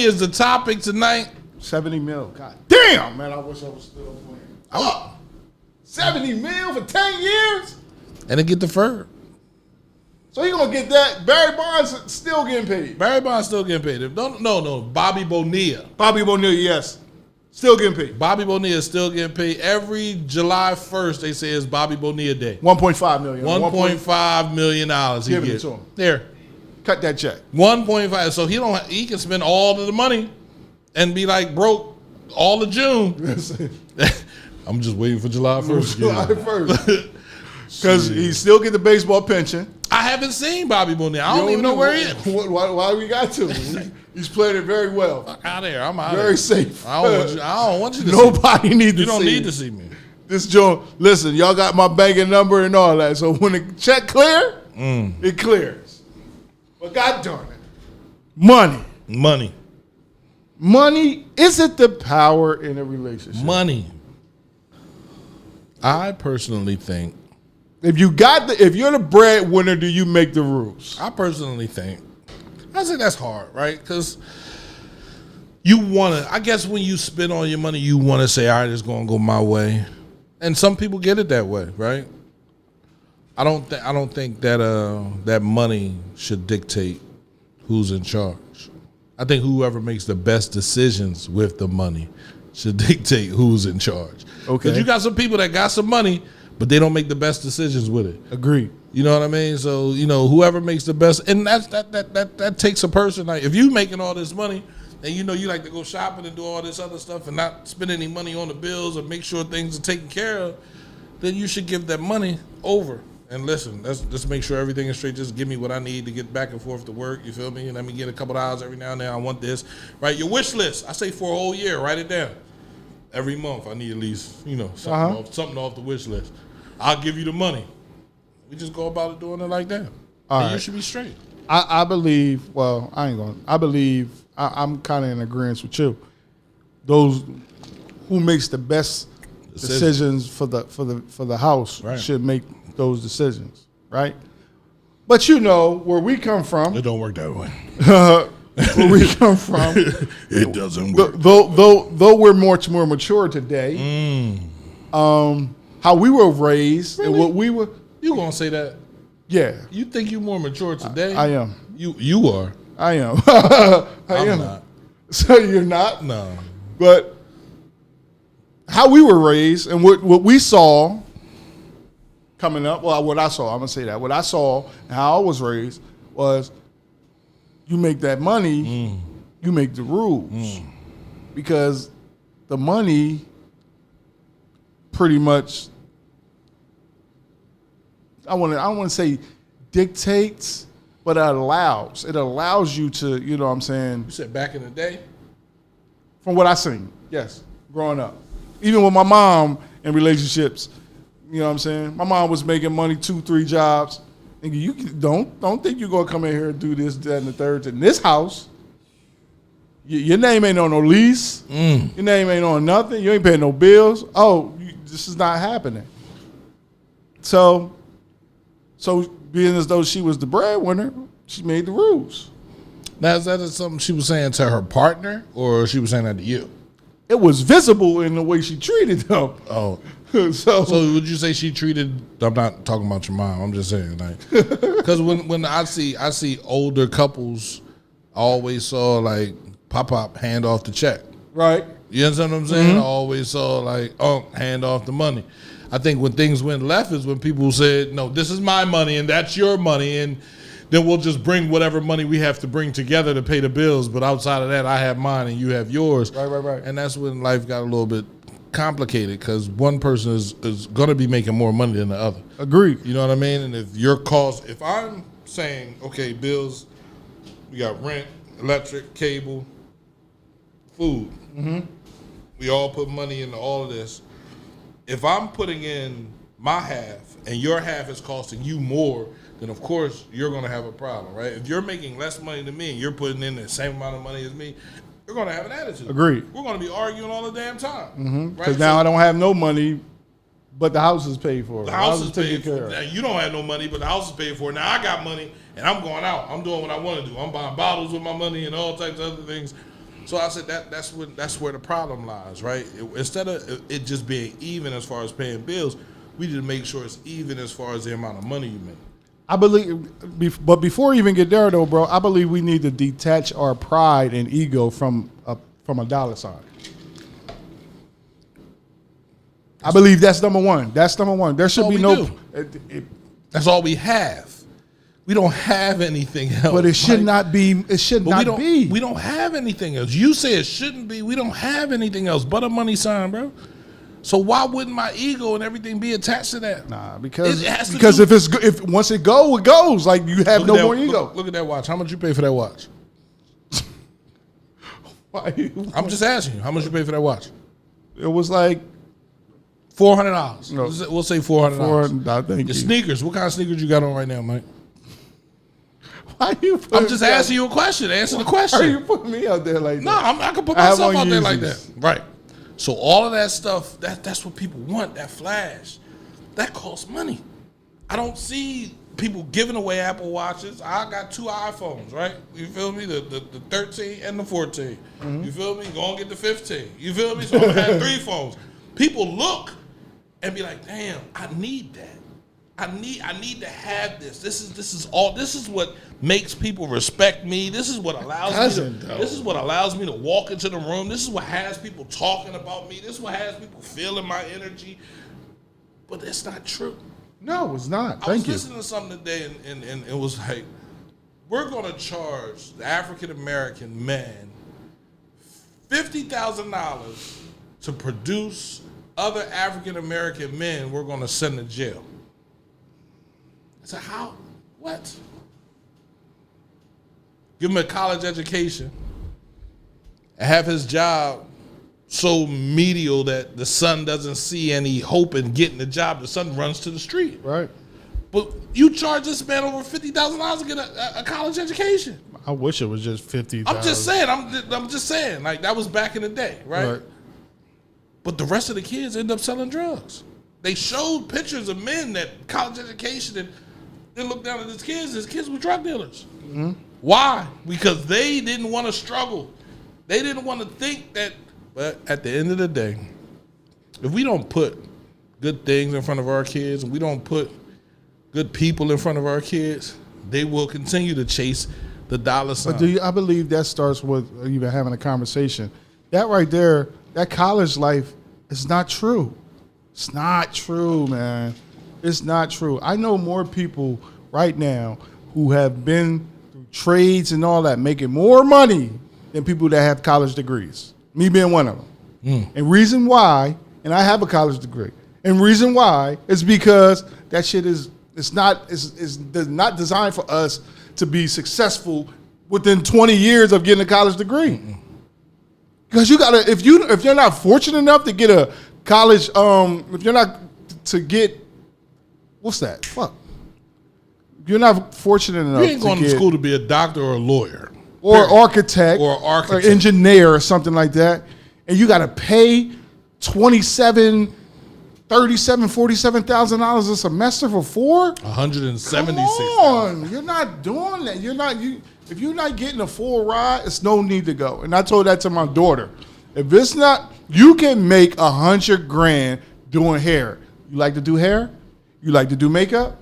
is the topic tonight. 70 mil. God damn, man! I wish I was still playing. 70 mil for 10 years. And it get deferred. So you gonna get that? Barry Bonds still getting paid. Barry Bonds still getting paid. No. Bobby Bonilla. Yes. Still getting paid. Bobby Bonilla is still getting paid. Every July 1st, they say it's Bobby Bonilla Day. $1.5 million. $1.5 million he Give gets. it to him. There. Cut that check. 1.5. So he can spend all of the money and be like broke all of June. I'm just waiting for July 1st. July 1st. Because he still get the baseball pension. I haven't seen Bobby Bonilla. I don't even know where he is. Why we got to? He's playing it very well. Fuck out of there. I'm out. Very safe. I don't want you to Nobody see me. needs to see me. You don't need to see me. This joint, listen, y'all got my banking number and all that. So when the check clear, it clears. But God darn it. Money. Money isn't the power in a relationship. Money. I personally think. If you're the breadwinner, do you make the rules? I personally think. I say that's hard, right? Because you want to. I guess when you spend all your money, you want to say, "All right, it's going to go my way," and some people get it that way, right? I don't think that that money should dictate who's in charge. I think whoever makes the best decisions with the money should dictate who's in charge. Okay. Because you got some people that got some money, but they don't make the best decisions with it. Agreed. You know what I mean? So, whoever makes the best, and that takes a person. Like, if you making all this money, and you like to go shopping and do all this other stuff and not spend any money on the bills or make sure things are taken care of, then you should give that money over. And listen, let's make sure everything is straight. Just give me what I need to get back and forth to work. You feel me? And let me get a couple hours every now and then. I want this. Right? Your wish list. I say for a whole year, write it down. Every month I need at least, something off the wish list. I'll give you the money. We just go about it doing it like that. And you should be straight. I believe, well, I ain't going to. I believe, I'm kind of in agreement with you. Those who makes the best decisions for the house should make those decisions, right? But where we come from, It don't work that way. where we come from, It doesn't work. Though we're much more mature today, how we were raised and what we were. You gonna say that? Yeah, You think you more mature today? I am. You are. I am. I'm not. So you're not? No. But how we were raised and what we saw coming up, well, what I saw, I'm going to say that. What I saw and how I was raised was you make that money, you make the rules. Because the money pretty much, I want to say dictates, but it allows. It allows you to, you know what I'm saying? You said back in the day? From what I seen, yes, growing up. Even with my mom in relationships, you know what I'm saying? My mom was making money 2-3 jobs. And you don't think you're gonna come in here and do this, that, and the third in this house. Your name ain't on no lease. Your name ain't on nothing. You ain't paying no bills. This is not happening. So being as though she was the breadwinner, she made the rules. Now, is that something she was saying to her partner, or she was saying that to you? It was visible in the way she treated them. Oh. So would you say she treated? I'm not talking about your mom. I'm just saying, like, because when I see older couples, I always saw like pop hand off the check. Right. You understand what I'm saying? I always saw like hand off the money. I think when things went left is when people said, no, this is my money and that's your money, and then we'll just bring whatever money we have to bring together to pay the bills. But outside of that, I have mine and you have yours. Right. And that's when life got a little bit complicated, because one person is going to be making more money than the other. Agreed. You know what I mean? And if I'm saying, okay, bills, we got rent, electric, cable, food. We all put money into all of this. If I'm putting in my half and your half is costing you more, then of course you're going to have a problem, right? If you're making less money than me and you're putting in the same amount of money as me, you're going to have an attitude. Agreed. We're going to be arguing all the damn time. Because now I don't have no money, but the house is paid for. The house is paid for. Now, you don't have no money, but the house is paid for. Now I got money, and I'm going out. I'm doing what I want to do. I'm buying bottles with my money and all types of other things. So I said that's where the problem lies, right? Instead of it just being even as far as paying bills, we need to make sure it's even as far as the amount of money you make. I believe, but before we even get there, though, bro, I believe we need to detach our pride and ego from a dollar sign. I believe that's number one. That's number one. There should be no. That's all we have. We don't have anything else. But it should not be. It should not be. We don't have anything else. You say it shouldn't be. We don't have anything else but a money sign, bro. So why wouldn't my ego and everything be attached to that? Nah, because if once it goes. Like you have no more ego. Look at that watch. How much you pay for that watch? Why? I'm just asking you. How much you pay for that watch? It was like $400. No. We'll say $400. Thank you. Sneakers. What kind of sneakers you got on right now, Mike? Why you I'm just asking you a question. Answer the question. Are you putting me out there like that? No, I can put myself out there like that. Right. So all of that stuff, that's what people want, that flash. That costs money. I don't see people giving away Apple Watches. I got 2 iPhones, right? You feel me? The 13 and the 14. You feel me? Go and get the 15. You feel me? So I'm gonna have 3 phones. People look and be like, damn, I need that. I need to have this. This is what makes people respect me. This is what allows me to walk into the room. This is what has people talking about me. This is what has people feeling my energy. But that's not true. No, it's not. I was listening to something today and it was like, we're gonna charge the African American man $50,000 to produce other African American men we're gonna send to jail. I said, how? What? Give him a college education and have his job so medial that the son doesn't see any hope in getting the job. The son runs to the street. Right. But you charge this man over $50,000 to get a college education. I wish it was just $50,000. I'm just saying. I'm just saying. Like, that was back in the day, right? But the rest of the kids end up selling drugs. They showed pictures of men that college education and then look down at his kids were drug dealers. Mm-hmm. Why? Because they didn't want to struggle. They didn't want to think that. But at the end of the day, if we don't put good things in front of our kids and we don't put good people in front of our kids, they will continue to chase the dollar sign. But I believe that starts with even having a conversation. That right there, that college life is not true. It's not true, man. It's not true. I know more people right now who have been through trades and all that making more money than people that have college degrees. Me being one of them. And reason why, and I have a college degree, and reason why is because that shit is not designed for us to be successful within 20 years of getting a college degree. Because you gotta, if you're not fortunate enough to get a college, if you're not to get, what's that? Fuck. If you're not fortunate enough you ain't going to school to be a doctor or a lawyer. Or architect, or engineer, or something like that, and you got to pay $47,000 a semester for 4? $176,000. Come on, you're not doing that. If you're not getting a full ride, it's no need to go. And I told that to my daughter. If it's not, you can make $100,000 doing hair. You like to do hair? You like to do makeup?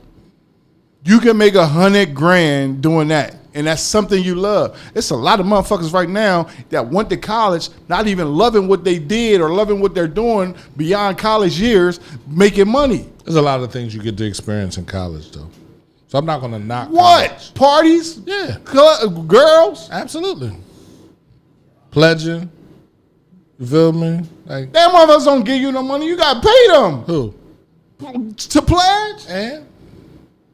You can make $100,000 doing that. And that's something you love. It's a lot of motherfuckers right now that went to college, not even loving what they did or loving what they're doing beyond college years, making money. There's a lot of things you get to experience in college, though. So I'm not going to knock what? College. Parties? Yeah. Girls? Absolutely. Pledging. You feel me? Like, them motherfuckers don't give you no money. You got to pay them. Who? To pledge? And?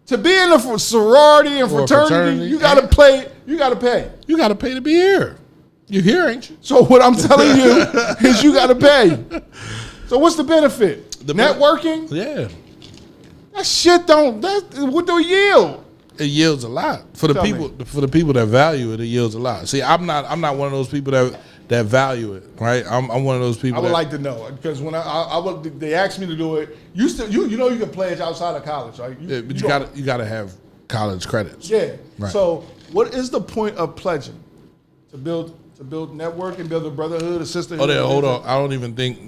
To be in a sorority and fraternity, you gotta pay. You gotta pay. You gotta pay to be here. You're here, ain't you? So what I'm telling you is you gotta pay. So what's the benefit? Networking? Yeah. That shit what do it yield? It yields a lot. For the people that value it, it yields a lot. See, I'm not one of those people that value it, right? I'm one of those people. I would like to know, because when they asked me to do it, you can pledge outside of college, right? But you gotta have college credits. Yeah. Right. So what is the point of pledging? To build network and build a brotherhood, a sisterhood. Hold on. I don't even think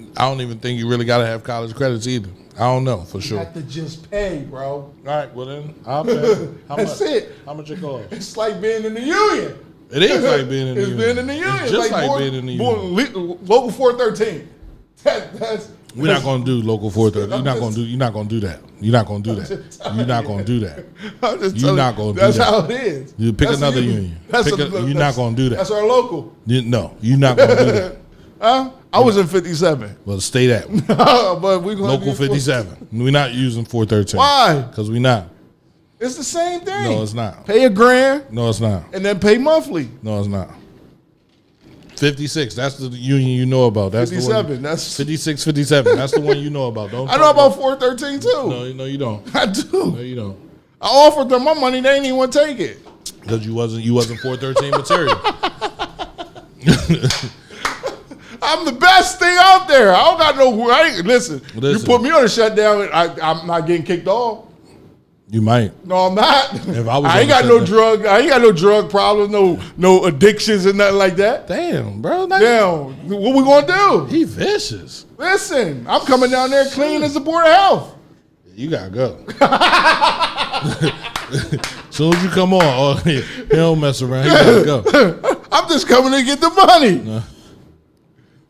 you really gotta have college credits either. I don't know for sure. You have to just pay, bro. All right, well then I'll pay. That's it. How much it cost? It's like being in the union. It is like being in the union. It's being in the union. It's just like being in the union. Local 413. We're not gonna do local 413. You're not gonna do that. You're not gonna do that. You're not gonna do that. You're not gonna do that. That's how it is. You pick another union. You're not gonna do that. That's our local. No, you're not gonna do that. Huh? I was in 57. Well, stay that. But we local 57. We're not using 413. Why? Because we're not. It's the same thing. No, it's not. Pay $1,000. No, it's not. And then pay monthly. No, it's not. 56. That's the union you know about. That's 57. The one. That's 56, 57. That's the one you know about. I know about 413 too. No, you don't. I do. No, you don't. I offered them my money. They ain't even want to take it. Because you wasn't 413 material. I'm the best thing out there. I don't got no. Listen, you put me on a shutdown, I'm not getting kicked off. You might. No, I'm not. If I ain't got no drug. I ain't got no drug problems, no addictions and nothing like that. Damn, bro. Damn, what we gonna do? He vicious. Listen, I'm coming down there clean as the Board of Health. You gotta go. Soon as you come on, he don't mess around. He gotta go. I'm just coming to get the money. No.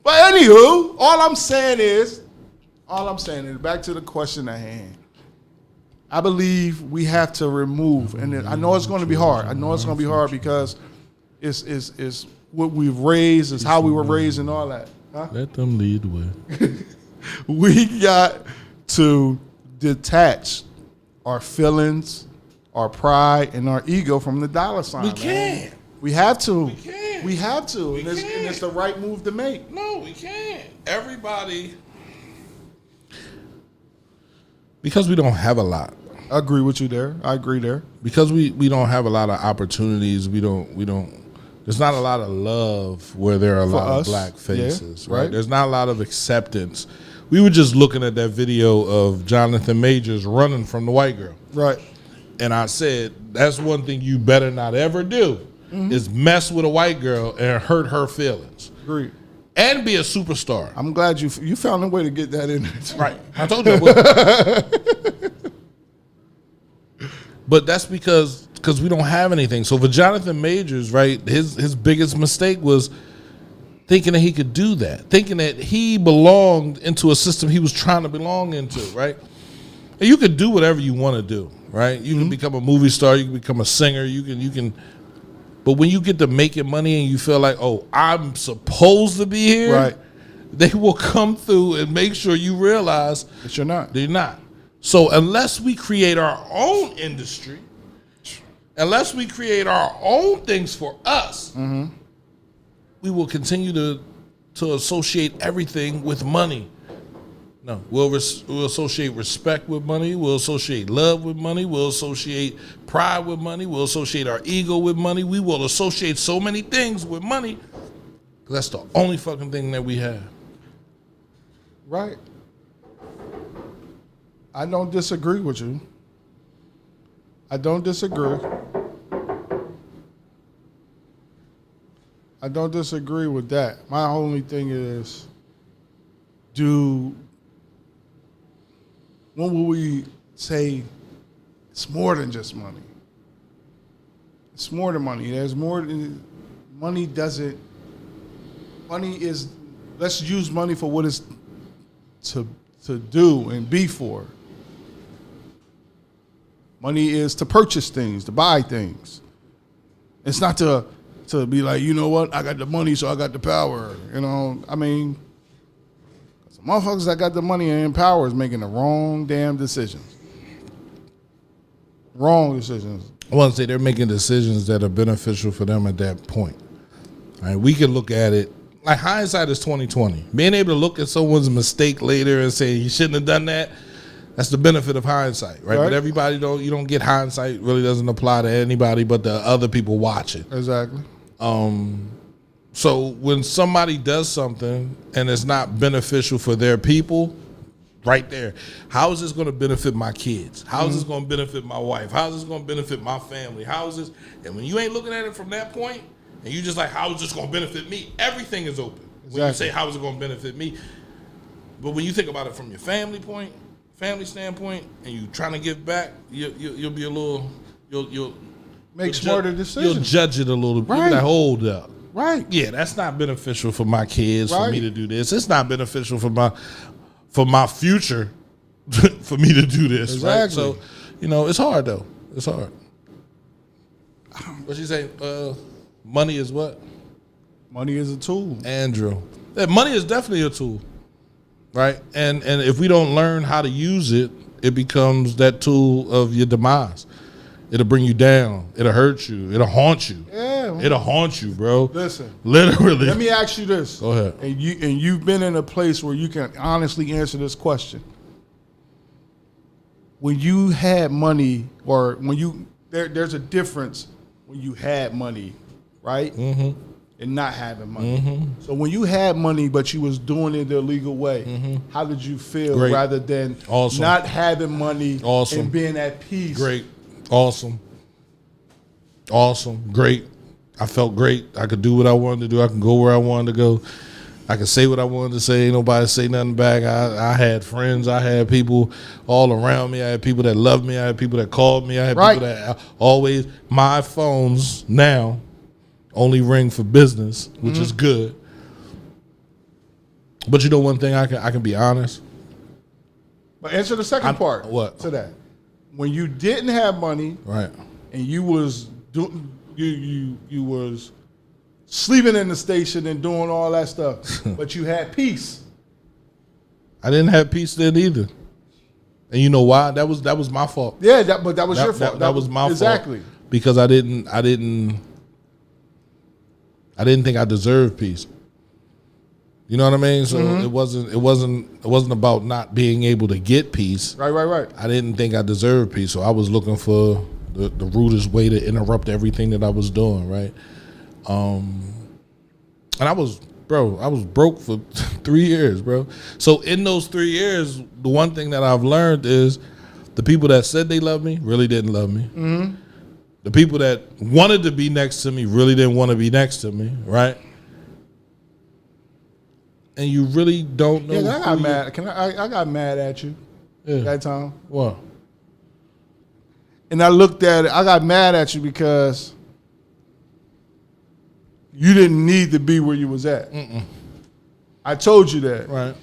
But anywho, all I'm saying is, back to the question at hand. I believe we have to remove, and I know it's going to be hard. I know it's going to be hard because it's what we've raised, it's how we were raised, and all that. Huh? Let them lead the way. We got to detach our feelings, our pride, and our ego from the dollar sign. We can't. We have to. We can't. We have to. We and it's the right move to make. No, we can't. Everybody, because we don't have a lot. I agree with you there. I agree there. Because we don't have a lot of opportunities. We don't. There's not a lot of love where there are a lot of black faces, yeah, right? There's not a lot of acceptance. We were just looking at that video of Jonathan Majors running from the white girl. Right. And I said, that's one thing you better not ever do, is mess with a white girl and hurt her feelings. Agreed. And be a superstar. I'm glad you found a way to get that in there. Right. I told you I would. But that's because we don't have anything. So for Jonathan Majors, right, his biggest mistake was thinking that he could do that, thinking that he belonged into a system he was trying to belong into, right? And you could do whatever you want to do, right? You can become a movie star, you can become a singer, you can. But when you get to making money and you feel like, oh, I'm supposed to be here, right, they will come through and make sure you realize that you're not. They're not. So unless we create our own industry, unless we create our own things for us, we will continue to associate everything with money. No, we'll associate respect with money. We'll associate love with money. We'll associate pride with money. We'll associate our ego with money. We will associate so many things with money. That's the only fucking thing that we have. Right. I don't disagree with you. I don't disagree. I don't disagree with that. My only thing is, when will we say it's more than just money? It's more than money. There's more than money. Money is, let's use money for what it's to do and be for. Money is to purchase things, to buy things. It's not to be like, you know what, I got the money, so I got the power. You know, I mean, some motherfuckers that got the money and power is making the wrong damn decisions. Wrong decisions. I want to say they're making decisions that are beneficial for them at that point. All right, we can look at it like hindsight is 20/20. Being able to look at someone's mistake later and say you shouldn't have done that. That's the benefit of hindsight, right? But everybody you don't get hindsight. Really doesn't apply to anybody but the other people watching. Exactly. So when somebody does something and it's not beneficial for their people, right there, how is this going to benefit my kids? How is this going to benefit my wife? How is this going to benefit my family? How is this? And when you ain't looking at it from that point, and you just like, how is this going to benefit me? Everything is open. When you say, how is it going to benefit me? But when you think about it from your family standpoint, and you trying to give back, you'll be a little, you'll make smarter decisions. You'll judge it a little bit. Right. Like, hold up. Right. Yeah, that's not beneficial for my kids, for me to do this. It's not beneficial for my future for me to do this. Exactly. Right? So, it's hard though. It's hard. What you say? Money is what? Money is a tool. Andrew. Yeah, money is definitely a tool. Right? And if we don't learn how to use it, it becomes that tool of your demise. It'll bring you down. It'll hurt you. It'll haunt you. Yeah. It'll haunt you, bro. Listen. Literally. Let me ask you this. Go ahead. And you've been in a place where you can honestly answer this question. When you had money, or when there's a difference when you had money, right? Mm-hmm. And not having money. Mm-hmm. So when you had money, but you was doing it the illegal way, how did you feel Great. rather than Awesome. not having money Awesome. and being at peace? Great. Awesome. Awesome. Great. I felt great. I could do what I wanted to do. I could go where I wanted to go. I could say what I wanted to say. Ain't nobody say nothing back. I had friends. I had people all around me. I had people that loved me. I had people that called me. I had people that always, my phones now only ring for business, which is good. But you know one thing, I can be honest. But answer the second part to that. When you didn't have money, right, and you was you was sleeping in the station and doing all that stuff, but you had peace. I didn't have peace then either. And you know why? That was my fault. Yeah, but that was your fault. That was my fault. Exactly. Because I didn't think I deserved peace. You know what I mean? So it wasn't about not being able to get peace. Right. I didn't think I deserved peace, so I was looking for the rudest way to interrupt everything that I was doing, right? And I was broke for 3 years, bro. So in those 3 years, the one thing that I've learned is the people that said they loved me really didn't love me. Mm-hmm. The people that wanted to be next to me really didn't want to be next to me, right? And you really don't know. Yeah, I got mad. I got mad at you that time. What? And I looked at it. I got mad at you because you didn't need to be where you was at. I told you that, right?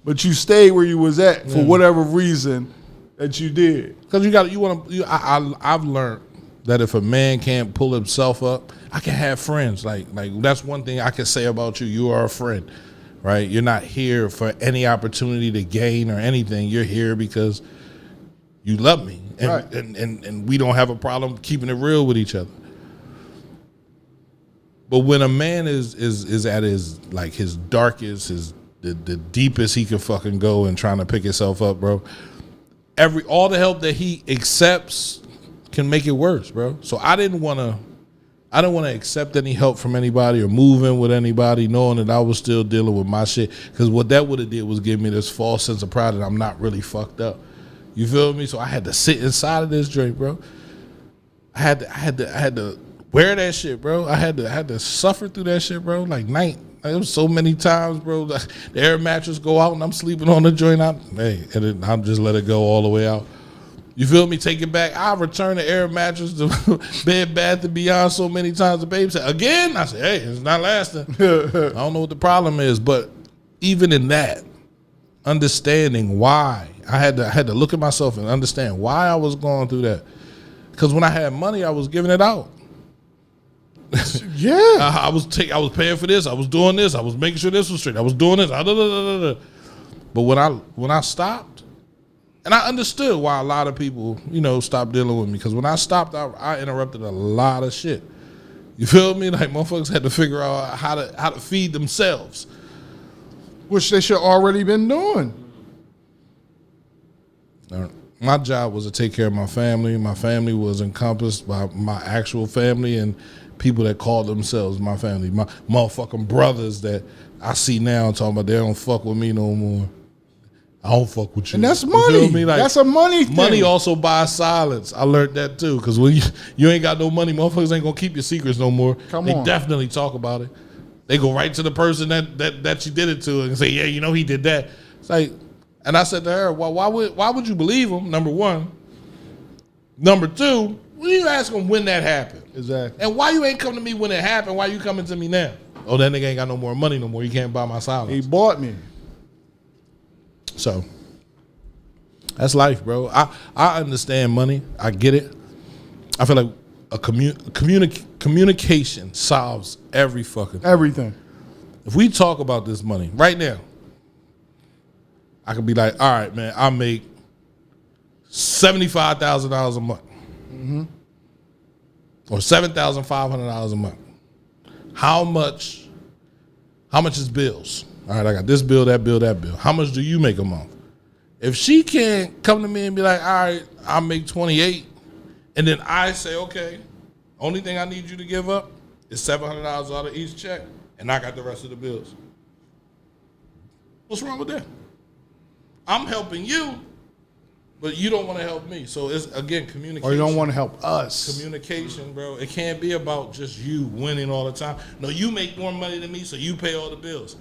But you stayed where you was at for whatever reason that you did. Because I've learned that if a man can't pull himself up, I can have friends. Like that's one thing I can say about you. You are a friend, right? You're not here for any opportunity to gain or anything. You're here because you love me, and we don't have a problem keeping it real with each other. But when a man is at his darkest, the deepest he can fucking go and trying to pick himself up, bro, all the help that he accepts can make it worse, bro. So I didn't want to accept any help from anybody or move in with anybody knowing that I was still dealing with my shit, because what that would have did was give me this false sense of pride that I'm not really fucked up. You feel me? So I had to sit inside of this drink, bro. I had to wear that shit, bro. I had to suffer through that shit, bro. Like it was so many times, bro. The air mattress go out and I'm sleeping on the joint. And I'll just let it go all the way out. You feel me? Take it back. I return the air mattress to Bed Bath and Beyond so many times. The baby said, again? I said, hey, it's not lasting. I don't know what the problem is. But even in that, understanding why, I had to look at myself and understand why I was going through that. Because when I had money, I was giving it out. Yeah. I was paying for this. I was doing this. I was making sure this was straight. I was doing this. But when I stopped, and I understood why a lot of people, stopped dealing with me. Because when I stopped, I interrupted a lot of shit. You feel me? Like motherfuckers had to figure out how to feed themselves, which they should already been doing. My job was to take care of my family. My family was encompassed by my actual family and people that call themselves my family. My motherfucking brothers that I see now talking about they don't fuck with me no more. I don't fuck with you. And that's money. You feel me? Like, that's a money thing. Money also buys silence. I learned that too. Because when you ain't got no money, motherfuckers ain't going to keep your secrets no more. They definitely talk about it. They go right to the person that you did it to and say, yeah, he did that. It's like, and I said to her, well, why would you believe him, number one? Number two, when you ask him when that happened? Exactly. And why you ain't come to me when it happened? Why you coming to me now? Oh, that nigga ain't got no more money no more. You can't buy my silence. He bought me. So that's life, bro. I understand money. I get it. I feel like a communication solves everything. If we talk about this money right now, I could be like, all right, man, I make $75,000 a month. Mm-hmm. Or $7,500 a month. How much is bills? All right, I got this bill, that bill, that bill. How much do you make a month? If she can't come to me and be like, all right, I make 28, and then I say, okay, Only thing I need you to give up is $700 out of each check, and I got the rest of the bills. What's wrong with that? I'm helping you, but you don't want to help me. So it's, again, communication. Or you don't want to help us. Communication, bro. It can't be about just you winning all the time. No, you make more money than me, so you pay all the bills.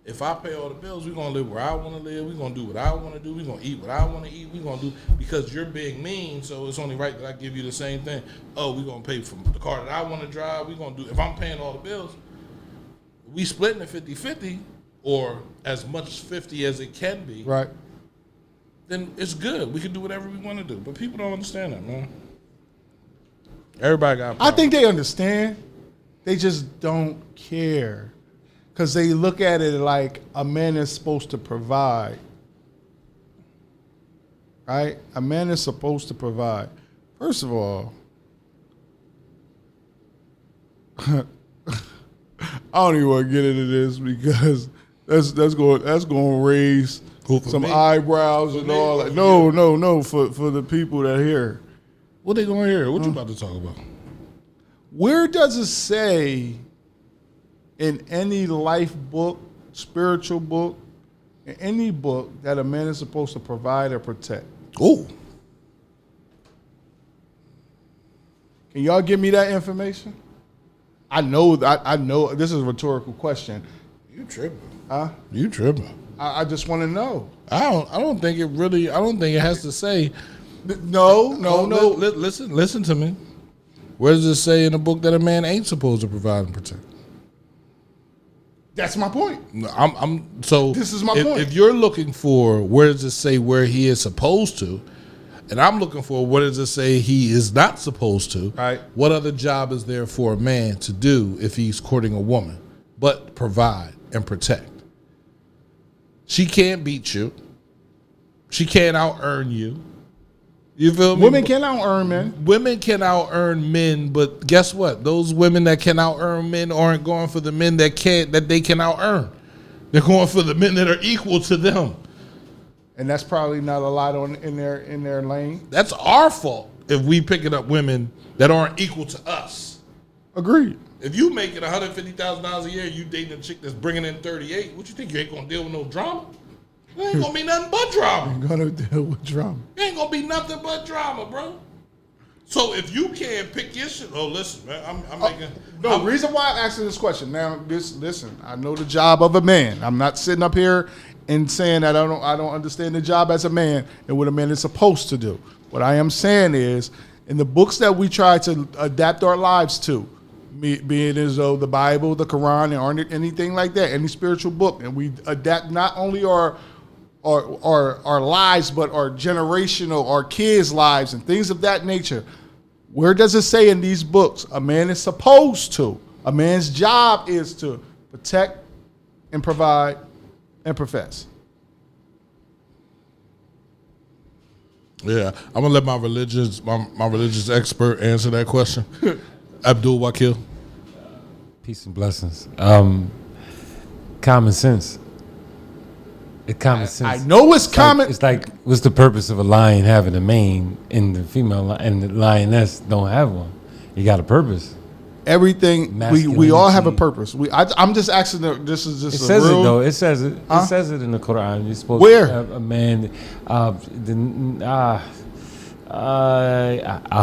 If I pay all the bills, we're going to live where I want to live. We're going to do what I want to do. We're going to eat what I want to eat. We're going to do, because you're being mean, so it's only right that I give you the same thing. Oh, we're going to pay for the car that I want to drive. We're going to do, if I'm paying all the bills, we splitting it 50-50, or as much 50 as it can be. Right. Then it's good. We can do whatever we want to do. But people don't understand that, man. Everybody got a problem. I think they understand. They just don't care. Because they look at it like a man is supposed to provide. Right? A man is supposed to provide. First of all, I don't even want to get into this because that's going to raise some eyebrows and all that. No, for the people that hear. What they going to hear? What you about to talk about? Where does it say in any life book, spiritual book, in any book that a man is supposed to provide or protect? Oh. Can y'all give me that information? I know this is a rhetorical question. You tripping. Huh? You tripping. I just want to know. I don't think it has to say. No. Listen to me. Where does it say in the book that a man ain't supposed to provide and protect? That's my point. So this is my point. If you're looking for where does it say where he is supposed to, and I'm looking for what does it say he is not supposed to, right? What other job is there for a man to do if he's courting a woman but provide and protect? She can't beat you. She can't out-earn you. You feel me? Women can out-earn men. Women can out-earn men, but guess what? Those women that can out-earn men aren't going for the men that they can out-earn. They're going for the men that are equal to them. And that's probably not a lot in their lane. That's our fault if we picking up women that aren't equal to us. Agreed. If you making $150,000 a year, you dating a chick that's bringing in 38, what you think, you ain't gonna deal with no drama? There ain't gonna be nothing but drama. Ain't gonna deal with drama. There ain't gonna be nothing but drama, bro. So if you can't pick your shit, listen, man, I'm making. No, reason why I'm asking this question now. Listen, I know the job of a man. I'm not sitting up here and saying that I don't understand the job as a man and what a man is supposed to do. What I am saying is, in the books that we try to adapt our lives to, being as though the Bible, the Quran, or anything like that, any spiritual book, and we adapt not only our lives, but our generational, our kids' lives, and things of that nature. Where does it say in these books a man is supposed to? A man's job is to protect and provide and profess. Yeah, I'm gonna let my religious expert answer that question. Abdul Wakil. Peace and blessings. Common sense. Common sense. I know it's common. It's like, what's the purpose of a lion having a mane and the female and the lioness don't have one? You got a purpose. Everything we all have a purpose. I'm just asking. This is just. It says it though. It says it. Huh? It says it in the Quran. You're supposed Where? to have a man. I'll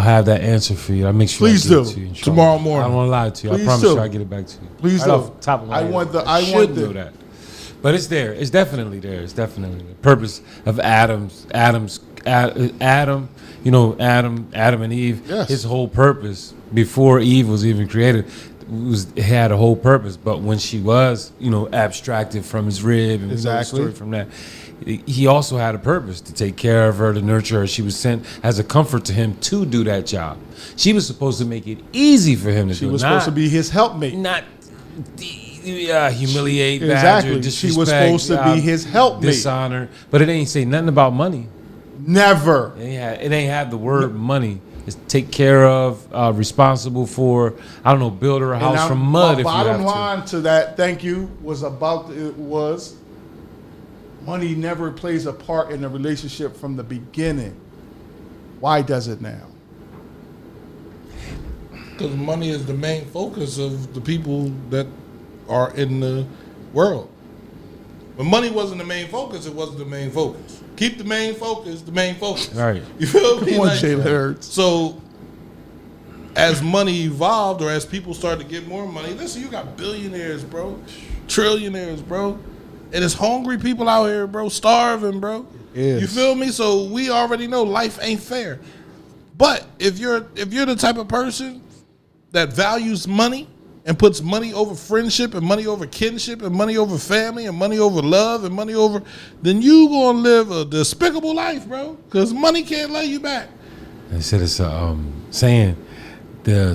have that answer for you. I'll make sure. Please I give do. it to you Tomorrow morning. I don't want to lie to you. Please I promise do. you I'll get it back to you. Please right do. off the top of my head. I should know that. But it's there. It's definitely there. It's definitely the purpose of Adam. You know, Adam and Eve. Yes. His whole purpose before Eve was even created had a whole purpose. But when she was, abstracted from his rib and we know the story from that, he also had a purpose to take care of her, to nurture her. She was sent as a comfort to him to do that job. She was supposed to make it easy for him to do it. She was supposed to be his helpmate. Not humiliate, exactly. badger, disrespect. She was supposed to be his helpmate. Dishonor. But it ain't say nothing about money. Never. It ain't have the word money. It's take care of, responsible for, build her a house from mud if you have to. Bottom line to that, thank you, was money never plays a part in a relationship from the beginning. Why does it now? Because money is the main focus of the people that are in the world. When money wasn't the main focus, it wasn't the main focus. Keep the main focus the main focus. Right. You feel me? Come on, Jalen Hurts. So as money evolved or as people started to get more money, listen, you got billionaires, bro. Trillionaires, bro. And it's hungry people out here, bro, starving, bro. You feel me? So we already know life ain't fair. But if you're the type of person that values money and puts money over friendship and money over kinship and money over family and money over love and money over, then you gonna live a despicable life, bro. Because money can't lay you back. They said it's a saying,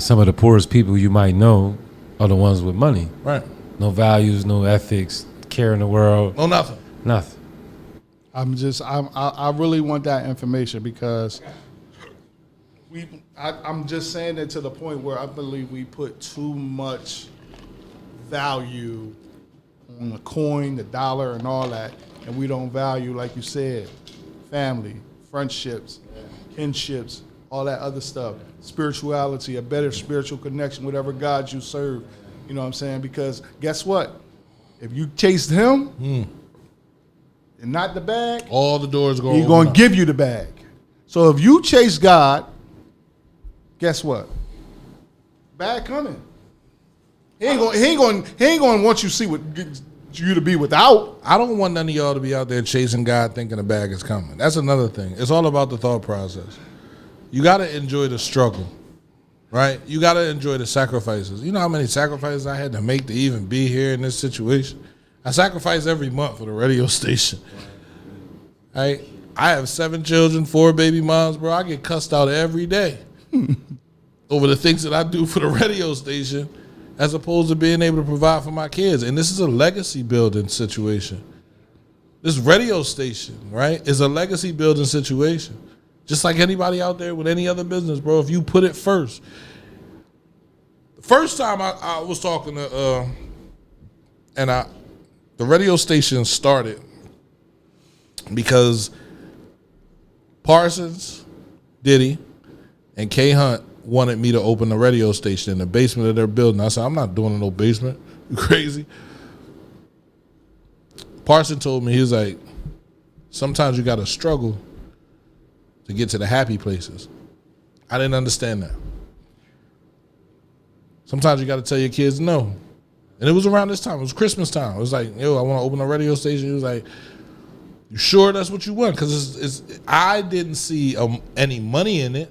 some of the poorest people you might know are the ones with money. Right. No values, no ethics, care in the world. No nothing. Nothing. I really want that information because I'm just saying it to the point where I believe we put too much value on the coin, the dollar, and all that, and we don't value, like you said, family, friendships, kinships, all that other stuff, spirituality, a better spiritual connection, whatever God you serve. You know what I'm saying? Because guess what? If you chase him and not the bag, all the doors go. He's going to give you the bag. So if you chase God, guess what? Bag coming. He ain't going to want you to see what you to be without. I don't want none of y'all to be out there chasing God thinking the bag is coming. That's another thing. It's all about the thought process. You got to enjoy the struggle, right? You got to enjoy the sacrifices. You know how many sacrifices I had to make to even be here in this situation? I sacrifice every month for the radio station. Right? I have 7 children, 4 baby moms, bro. I get cussed out every day over the things that I do for the radio station as opposed to being able to provide for my kids. And this is a legacy building situation. This radio station, right, is a legacy building situation. Just like anybody out there with any other business, bro, if you put it first. The first time I was talking to, the radio station started because Parsons, Diddy, and K Hunt wanted me to open a radio station in the basement of their building. I said, I'm not doing no basement. You crazy? Parsons told me, he was like, sometimes you got to struggle to get to the happy places. I didn't understand that. Sometimes you got to tell your kids no. And it was around this time. It was Christmas time. It was like, yo, I want to open a radio station. He was like, you sure that's what you want? Because I didn't see any money in it,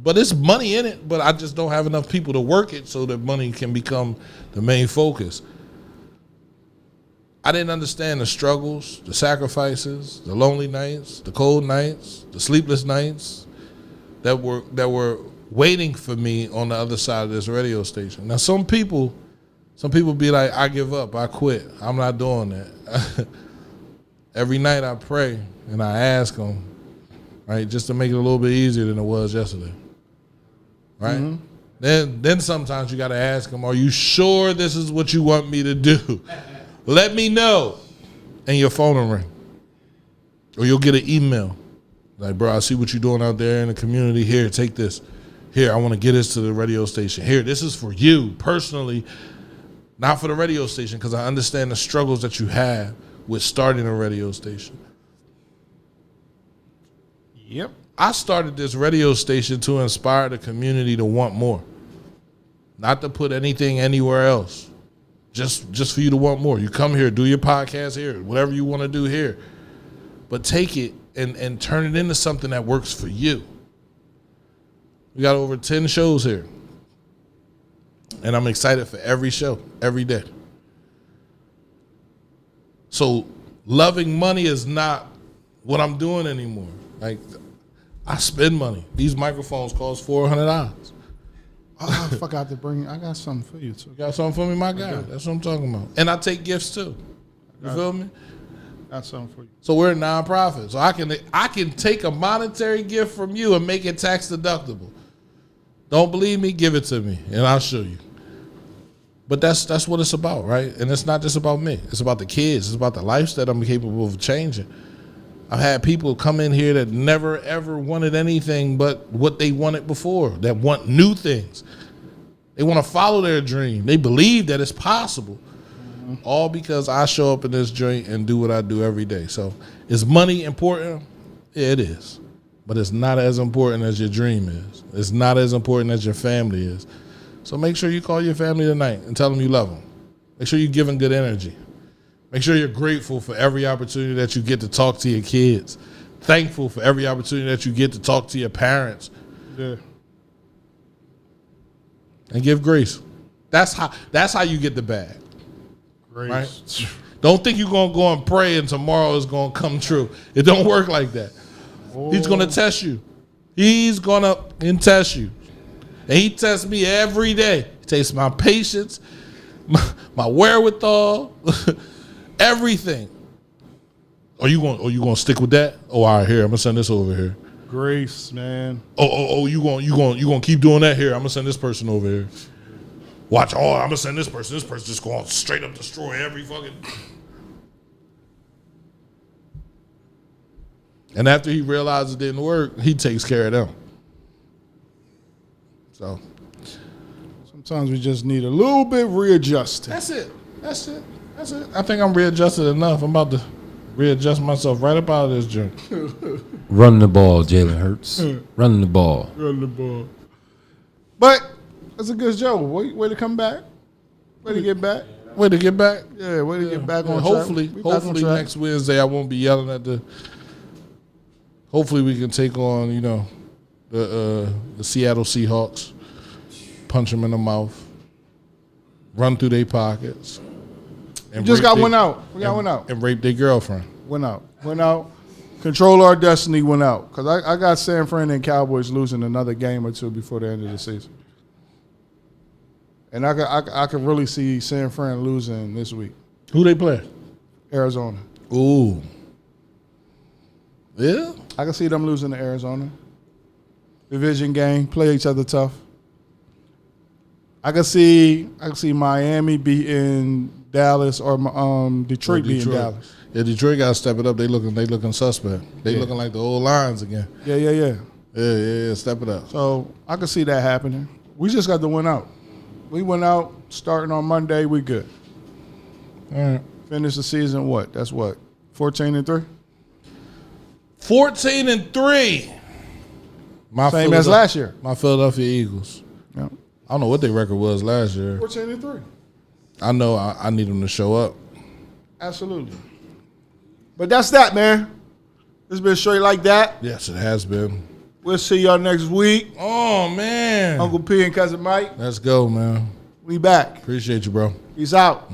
but it's money in it, but I just don't have enough people to work it so that money can become the main focus. I didn't understand the struggles, the sacrifices, the lonely nights, the cold nights, the sleepless nights that were waiting for me on the other side of this radio station. Now, some people be like, I give up, I quit, I'm not doing that. Every night I pray and I ask them, right, just to make it a little bit easier than it was yesterday, right? Mm-hmm. Then sometimes you got to ask them, are you sure this is what you want me to do? Let me know. And your phone will ring. Or you'll get an email. Like, bro, I see what you're doing out there in the community. Here, take this. Here, I want to get this to the radio station. Here, this is for you personally, not for the radio station, because I understand the struggles that you have with starting a radio station. Yep. I started this radio station to inspire the community to want more. Not to put anything anywhere else. Just for you to want more. You come here, do your podcast here, whatever you want to do here. But take it and turn it into something that works for you. We got over 10 shows here. And I'm excited for every show, every day. So loving money is not what I'm doing anymore. Like, I spend money. These microphones cost $400. Oh, I forgot to bring. I got something for you too. You got something for me, my guy? That's what I'm talking about. And I take gifts too. You feel me? Got something for you. So we're a nonprofit. So I can take a monetary gift from you and make it tax deductible. Don't believe me? Give it to me, and I'll show you. But that's what it's about, right? And it's not just about me. It's about the kids. It's about the lives that I'm capable of changing. I've had people come in here that never, ever wanted anything but what they wanted before, that want new things. They want to follow their dream. They believe that it's possible. All because I show up in this joint and do what I do every day. So is money important? Yeah, it is. But it's not as important as your dream is. It's not as important as your family is. So make sure you call your family tonight and tell them you love them. Make sure you're giving good energy. Make sure you're grateful for every opportunity that you get to talk to your kids. Thankful for every opportunity that you get to talk to your parents. Yeah. And give grace. That's how you get the bag. Grace. Right? Don't think you're going to go and pray and tomorrow is going to come true. It don't work like that. Oh. He's going to test you. He's going to test you. And he tests me every day. He takes my patience, my wherewithal, everything. Are you going to stick with that? Oh, all right, here. I'm going to send this over here. Grace, man. Oh, you going to keep doing that here. I'm going to send this person over here. Watch, I'm going to send this person. This person just going to straight up destroy every fucking... And after he realizes it didn't work, he takes care of them. So... Sometimes we just need a little bit readjusting. That's it. I think I'm readjusted enough. I'm about to readjust myself right up out of this joint. Run the ball, Jalen Hurts. Run the ball. Run the ball. But that's a good show. Way to come back. Way to get back. Way to get back. Yeah, way to get back on hopefully, track. Hopefully next Wednesday I won't be yelling at the... Hopefully we can take on, the Seattle Seahawks. Punch them in the mouth. Run through their pockets. And just got one out. We got one out. And rape their girlfriend. Went out. Control our destiny went out. Because I got San Fran and Cowboys losing another game or two before the end of the season. And I could really see San Fran losing this week. Who they play? Arizona. Ooh. Yeah? I can see them losing to Arizona. Division game. Play each other tough. I can see Miami beating Dallas or Detroit beating Dallas. Yeah, Detroit got to step it up. They looking suspect. They looking like the old Lions again. Yeah. Step it up. So I can see that happening. We just got to win out. We went out starting on Monday. We good. All right. Finish the season. What? That's what? 14-3. 14-3. Same as last year. My Philadelphia Eagles. Yeah. I don't know what their record was last year. 14-3. I know I need them to show up. Absolutely. But that's that, man. It's been straight like that. Yes, it has been. We'll see y'all next week. Oh, man. Uncle P and Cousin Mike. Let's go, man. We back. Appreciate you, bro. Peace out.